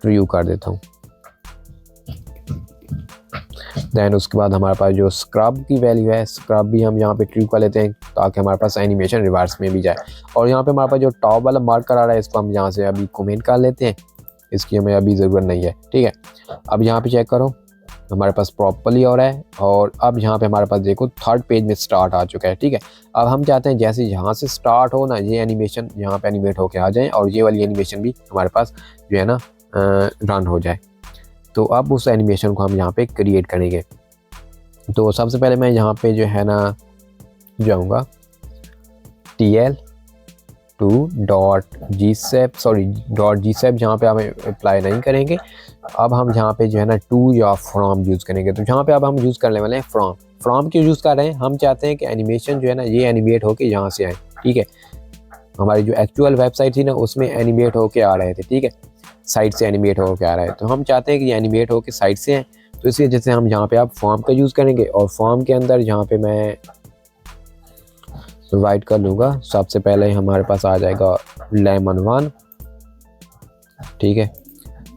Speaker 1: ट्रू कर देता हूँ। दैन उसके बाद हमारे पास जो स्क्रब की वैल्यू है, स्क्रब भी हम यहाँ पे ट्रू कर लेते हैं ताकि हमारे पास एनिमेशन रिवर्स में भी जाए। और यहाँ पे हमारे पास जो टॉप वाला मार्कर आ रहा है इसको हम यहाँ से अभी कमेंट कर लेते हैं, इसकी हमें अभी ज़रूरत नहीं है, ठीक है। अब यहाँ पे चेक करो हमारे पास प्रॉपर्ली हो रहा है और अब यहाँ पे हमारे पास देखो थर्ड पेज में स्टार्ट आ चुका है, ठीक है। अब हम चाहते हैं जैसे यहाँ से स्टार्ट हो ना ये एनिमेशन यहाँ पे एनिमेट होके आ जाए और ये वाली एनिमेशन भी हमारे पास जो है ना रन हो जाए। तो अब उस एनिमेशन को हम यहाँ पे क्रिएट करेंगे। तो सबसे पहले मैं यहाँ पे जो है ना जाऊँगा TL2.gsap, सॉरी .gsap जहाँ पे हम अप्लाई नहीं करेंगे। अब हम यहाँ पे जो है ना टू या फ्रॉम यूज़ करेंगे। तो जहाँ पे अब हम यूज़ करने वाले हैं फ्रॉम क्यों यूज़ कर रहे हैं, हम चाहते हैं कि एनिमेशन जो है ना ये एनिमेट होके यहाँ से आए, ठीक है। हमारी जो एक्चुअल वेबसाइट थी ना उसमें एनिमेट होके आ रहे थे, ठीक है, साइट से एनिमेट होके आ रहा है। तो हम चाहते हैं कि ये एनिमेट होके साइट से हैं, तो इसी वजह से हम यहाँ पे आप फॉर्म का यूज़ करेंगे। और फॉर्म के अंदर यहाँ पे मैं राइट कर लूँगा, सबसे पहले हमारे पास आ जाएगा lemon1, ठीक है।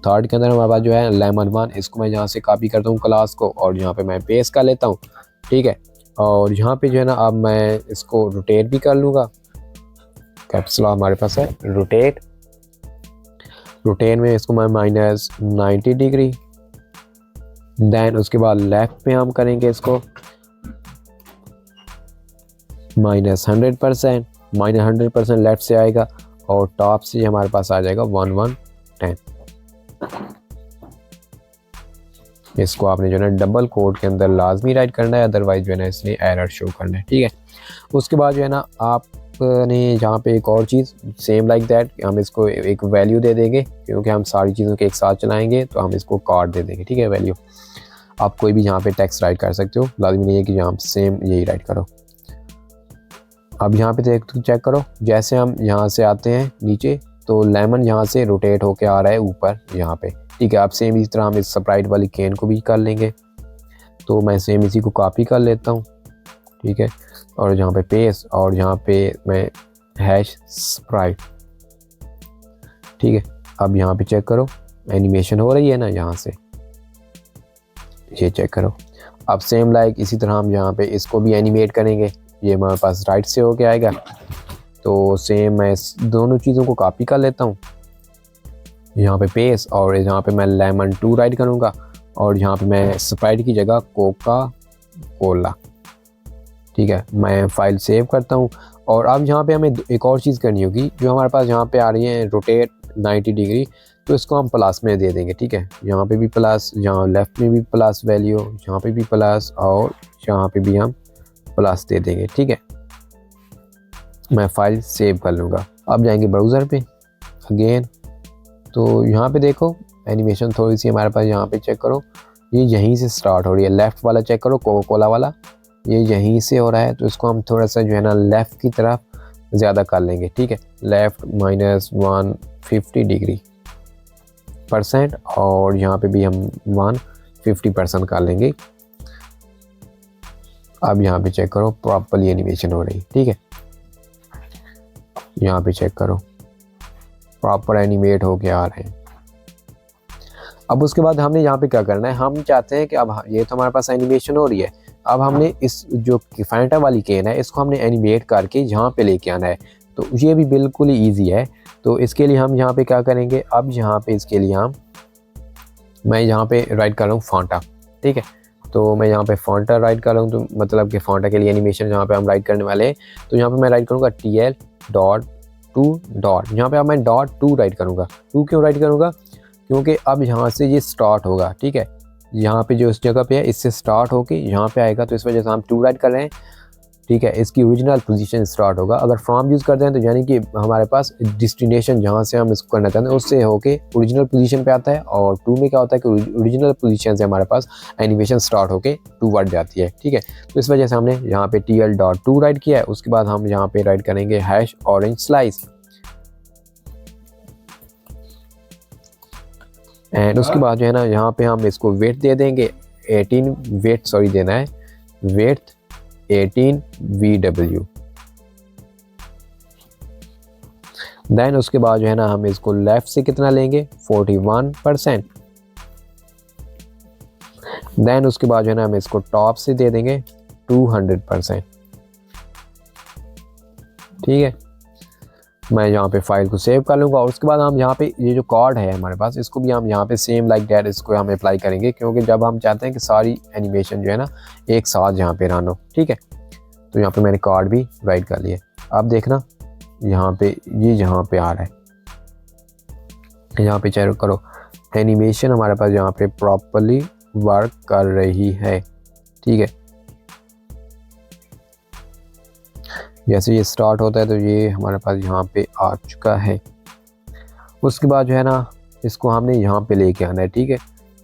Speaker 1: थर्ड के अंदर हमारे पास जो है lemon1, इसको मैं यहाँ से कॉपी करता हूँ क्लास को और यहाँ पे मैं पेस्ट कर लेता हूँ, ठीक है। और यहाँ पे जो है ना अब मैं इसको रोटेट भी कर लूँगा, कैप्सूल हमारे पास है रोटेट में इसको मैं -90 डिग्री। देन उसके बाद लेफ्ट पे हम करेंगे इसको -100%, -100% लेफ्ट से आएगा और टॉप से हमारे पास आ जाएगा 1110। इसको आपने जो है ना डबल कोड के अंदर लाजमी राइट करना है, अदरवाइज जो है ना इसने एरर शो करना है, ठीक है। उसके बाद जो है ना आपने यहाँ पे एक और चीज़ सेम लाइक दैट, हम इसको एक वैल्यू दे देंगे, क्योंकि हम सारी चीज़ों के एक साथ चलाएंगे तो हम इसको कार्ड दे देंगे, ठीक है। वैल्यू आप कोई भी यहाँ पे टेक्स्ट राइट कर सकते हो, लाजमी नहीं है कि यहाँ सेम यही राइट करो। अब यहाँ पे चेक करो, जैसे हम यहाँ से आते हैं नीचे तो लेमन यहाँ से रोटेट होके आ रहा है ऊपर यहाँ पे, ठीक है। अब सेम इस तरह हम इस स्प्राइट वाली केन को भी कर लेंगे। तो मैं सेम इसी को कॉपी कर लेता हूँ, ठीक है, और यहाँ पे पेस्ट, और यहाँ पे मैं हैश स्प्राइट, ठीक है। अब यहाँ पे चेक करो एनिमेशन हो रही है ना, यहाँ से ये चेक करो। अब सेम लाइक इसी तरह हम यहाँ पे इसको भी एनिमेट करेंगे, ये हमारे पास राइट से होके आएगा। तो सेम मैं इस दोनों चीज़ों को कॉपी कर लेता हूँ, यहाँ पे पेस्ट, और यहाँ पे मैं लेमन 2 राइट करूँगा, और यहाँ पे मैं स्प्राइट की जगह कोका कोला, ठीक है। मैं फाइल सेव करता हूँ। और अब यहाँ पे हमें एक और चीज़ करनी होगी, जो हमारे पास यहाँ पे आ रही है रोटेट 90 डिग्री, तो इसको हम प्लस में दे देंगे, ठीक है। यहाँ पे भी प्लस, यहाँ लेफ़्ट में भी प्लस वैल्यू, यहाँ पे भी प्लस, और यहाँ पे भी हम प्लस दे देंगे, ठीक है। मैं फ़ाइल सेव कर लूँगा। अब जाएंगे ब्राउज़र पे अगेन, तो यहाँ पे देखो एनिमेशन थोड़ी सी हमारे पास, यहाँ पे चेक करो ये यहीं से स्टार्ट हो रही है। लेफ़्ट वाला चेक करो कोका कोला वाला, ये यहीं से हो रहा है, तो इसको हम थोड़ा सा जो है ना लेफ़्ट की तरफ ज़्यादा कर लेंगे, ठीक है। लेफ़्ट -150 डिग्री %, और यहाँ पे भी हम 150% कर लेंगे। अब यहाँ पे चेक करो प्रॉपर्ली एनिमेशन हो रही, ठीक है। यहाँ पे चेक करो प्रॉपर एनिमेट होके आ रहे हैं। अब उसके बाद हमने यहाँ पे क्या करना है, हम चाहते हैं कि अब ये तो हमारे पास एनिमेशन हो रही है, अब हमने इस जो फैंटा वाली केन है इसको हमने एनिमेट करके यहाँ पे लेके आना है। तो ये भी बिल्कुल ही ईजी है। तो इसके लिए हम यहाँ पे क्या करेंगे, अब यहाँ पे इसके लिए मैं यहाँ पे राइट कर रहा हूँ फॉन्टा, ठीक है। तो मैं यहाँ पे फॉन्टा राइट कर रहा हूँ, तो मतलब कि फॉन्टा के लिए एनिमेशन जहाँ पे हम राइट करने वाले हैं, तो यहाँ पे मैं राइट करूँगा TL.2. यहाँ पे अब मैं .2 राइट करूँगा। 2 क्यों राइट करूँगा, क्योंकि अब यहाँ से ये स्टार्ट होगा, ठीक है। यहाँ पे जो इस जगह पे है इससे स्टार्ट होके यहाँ पे आएगा, तो इस वजह से हम 2 राइट कर रहे हैं, ठीक है। इसकी ओरिजिनल पोजीशन स्टार्ट होगा। अगर फ्रॉम यूज़ करते हैं तो यानी कि हमारे पास डेस्टिनेशन जहाँ से हम इसको करना चाहते हैं उससे होके ओरिजिनल पोजीशन पे आता है, और 2 में क्या होता है कि ओरिजिनल पोजीशन से हमारे पास एनिमेशन स्टार्ट होके 2 वर्ड जाती है, ठीक है। तो इस वजह से हमने यहाँ पे TL.2 राइट किया है। उसके बाद हम यहाँ पे राइट करेंगे हैश ऑरेंज स्लाइस, एंड उसके बाद जो है ना यहाँ पे हम इसको वेट दे देंगे 18 वेट, सॉरी देना है वेट 18 VW। देन उसके बाद जो है ना हम इसको लेफ्ट से कितना लेंगे 41%। देन उसके बाद जो है ना हम इसको टॉप से दे देंगे 200%, ठीक है। मैं यहाँ पे फाइल को सेव कर लूँगा। और उसके बाद हम यहाँ पे ये जो कोड है हमारे पास, इसको भी हम यहाँ पे सेम लाइक दैट इसको हम अप्लाई करेंगे, क्योंकि जब हम चाहते हैं कि सारी एनिमेशन जो है ना एक साथ यहाँ पे रन हो, ठीक है। तो यहाँ पे मैंने कोड भी राइट कर लिया। अब देखना यहाँ पे ये यहाँ पे आ रहा है, यहाँ पे चेक करो एनिमेशन हमारे पास यहाँ पे प्रॉपरली वर्क कर रही है, ठीक है। जैसे ये स्टार्ट होता है तो ये हमारे पास यहाँ पे आ चुका है। उसके बाद जो है ना इसको हमने यहाँ पे लेके आना है, ठीक है।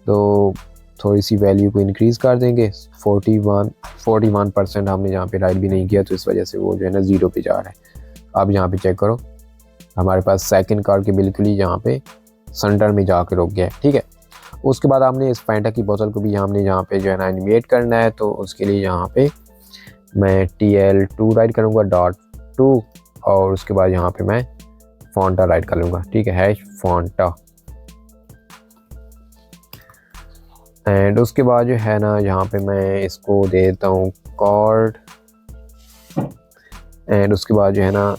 Speaker 1: तो थोड़ी सी वैल्यू को इंक्रीज़ कर देंगे 41% हमने यहाँ पे राइट भी नहीं किया, तो इस वजह से वो जो है ना 0 पे जा रहा है। अब यहाँ पे चेक करो हमारे पास सेकंड कार्ड के बिल्कुल ही यहाँ पे सेंटर में जाके रुक गया है, ठीक है। उसके बाद हमने इस फैंटा की बोतल को भी हमने यहाँ पे जो है ना एनिमेट करना है। तो उसके लिए यहाँ पे मैं TL2 राइट करूँगा .2, और उसके बाद यहाँ पे मैं फॉन्टा राइट कर लूँगा, ठीक है, हैश फॉन्टा। एंड उसके बाद जो है ना यहाँ पे मैं इसको दे देता हूँ कॉर्ड, एंड उसके बाद जो है ना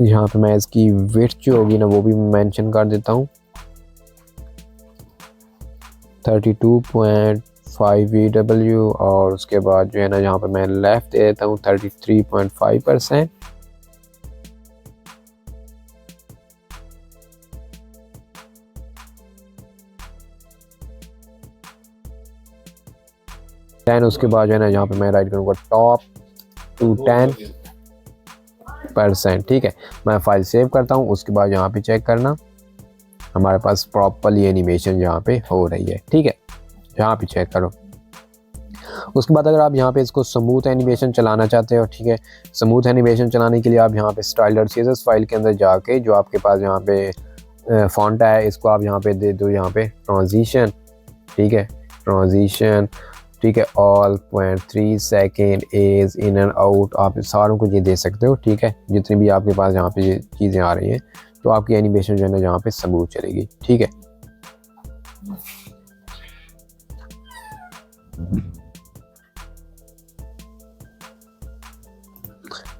Speaker 1: यहाँ पे मैं इसकी विड्थ जो होगी ना वो भी मेंशन कर देता हूँ 32.5 VW। और उसके बाद जो है ना यहाँ पे मैं लेफ्ट दे देता हूँ 33.5%। देन उसके बाद जो है ना यहाँ पे मैं राइट करूँगा टॉप टू 10%, ठीक है। मैं फाइल सेव करता हूँ। उसके बाद यहाँ पे चेक करना हमारे पास प्रॉपरली एनिमेशन यहाँ पे हो रही है, ठीक है। यहाँ पे चेक करो। उसके बाद अगर आप यहाँ पे इसको स्मूथ एनिमेशन चलाना चाहते हो, ठीक है, स्मूथ एनिमेशन चलाने के लिए आप यहाँ पे style.css फाइल के अंदर जाके जो आपके पास यहाँ पे फॉन्ट है इसको आप यहाँ पे दे दो यहाँ पे ट्रांजिशन, ठीक है, ट्रांजिशन, ठीक है, all 0.3 second, ease, in and out, आप सारों को ये दे सकते हो, ठीक है, जितनी भी आपके पास यहाँ पे ये चीज़ें आ रही हैं, तो आपकी एनिमेशन जो है ना यहाँ पे स्मूथ चलेगी, ठीक है।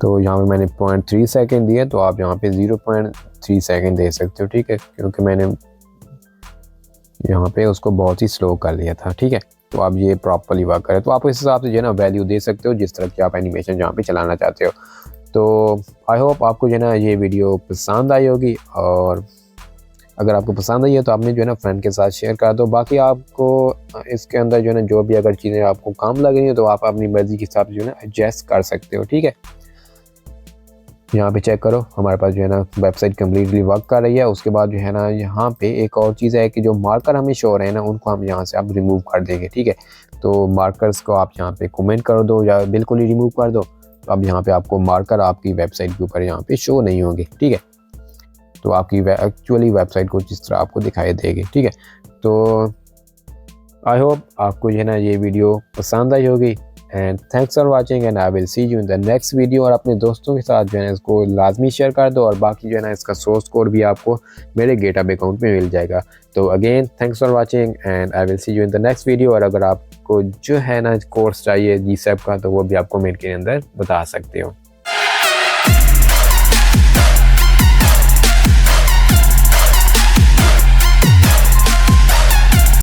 Speaker 1: तो यहाँ पे मैंने 0.3 सेकेंड दिया, तो आप यहाँ पे 0.3 सेकेंड दे सकते हो, ठीक है, क्योंकि मैंने यहाँ पे उसको बहुत ही स्लो कर लिया था, ठीक है। तो आप ये प्रॉपर्ली वर्क करें, तो आप इस हिसाब से जो है ना वैल्यू दे सकते हो जिस तरह की आप एनिमेशन जहाँ पे चलाना चाहते हो। तो आई होप आपको जो है ना ये वीडियो पसंद आई होगी, और अगर आपको पसंद आई है तो आपने जो है ना फ्रेंड के साथ शेयर कर दो। बाकी आपको इसके अंदर जो है ना जो भी अगर चीज़ें आपको काम लग रही हैं तो आप अपनी मर्ज़ी के हिसाब से जो है ना एडजस्ट कर सकते हो, ठीक है। यहाँ पे चेक करो, हमारे पास जो है ना वेबसाइट कम्प्लीटली वर्क कर रही है। उसके बाद जो है ना यहाँ पे एक और चीज़ है कि जो मार्कर हमें शो हो रहे हैं ना उनको हम यहाँ से अब रिमूव कर देंगे, ठीक है। तो मार्कर्स को आप यहाँ पे कमेंट कर दो या बिल्कुल ही रिमूव कर दो, तो अब यहाँ पे आपको मार्कर आपकी वेबसाइट के ऊपर यहाँ पे शो नहीं होंगे, ठीक है। तो आपकी एक्चुअली वेबसाइट को जिस तरह आपको दिखाई देगी, ठीक है। तो आई होप आपको जो है ना ये वीडियो पसंद आई होगी, and thanks for watching, and I will see you in the next video. और अपने दोस्तों के साथ जो है ना इसको लाजमी शेयर कर दो, और बाकी जो है ना इसका सोर्स कोड भी आपको मेरे गेटअप अकाउंट में मिल जाएगा। तो again thanks for watching, and I will see you in the next video. और अगर आपको जो है ना कोर्स चाहिए GSAP का, तो वो भी आप कमेंट के अंदर बता सकते हो।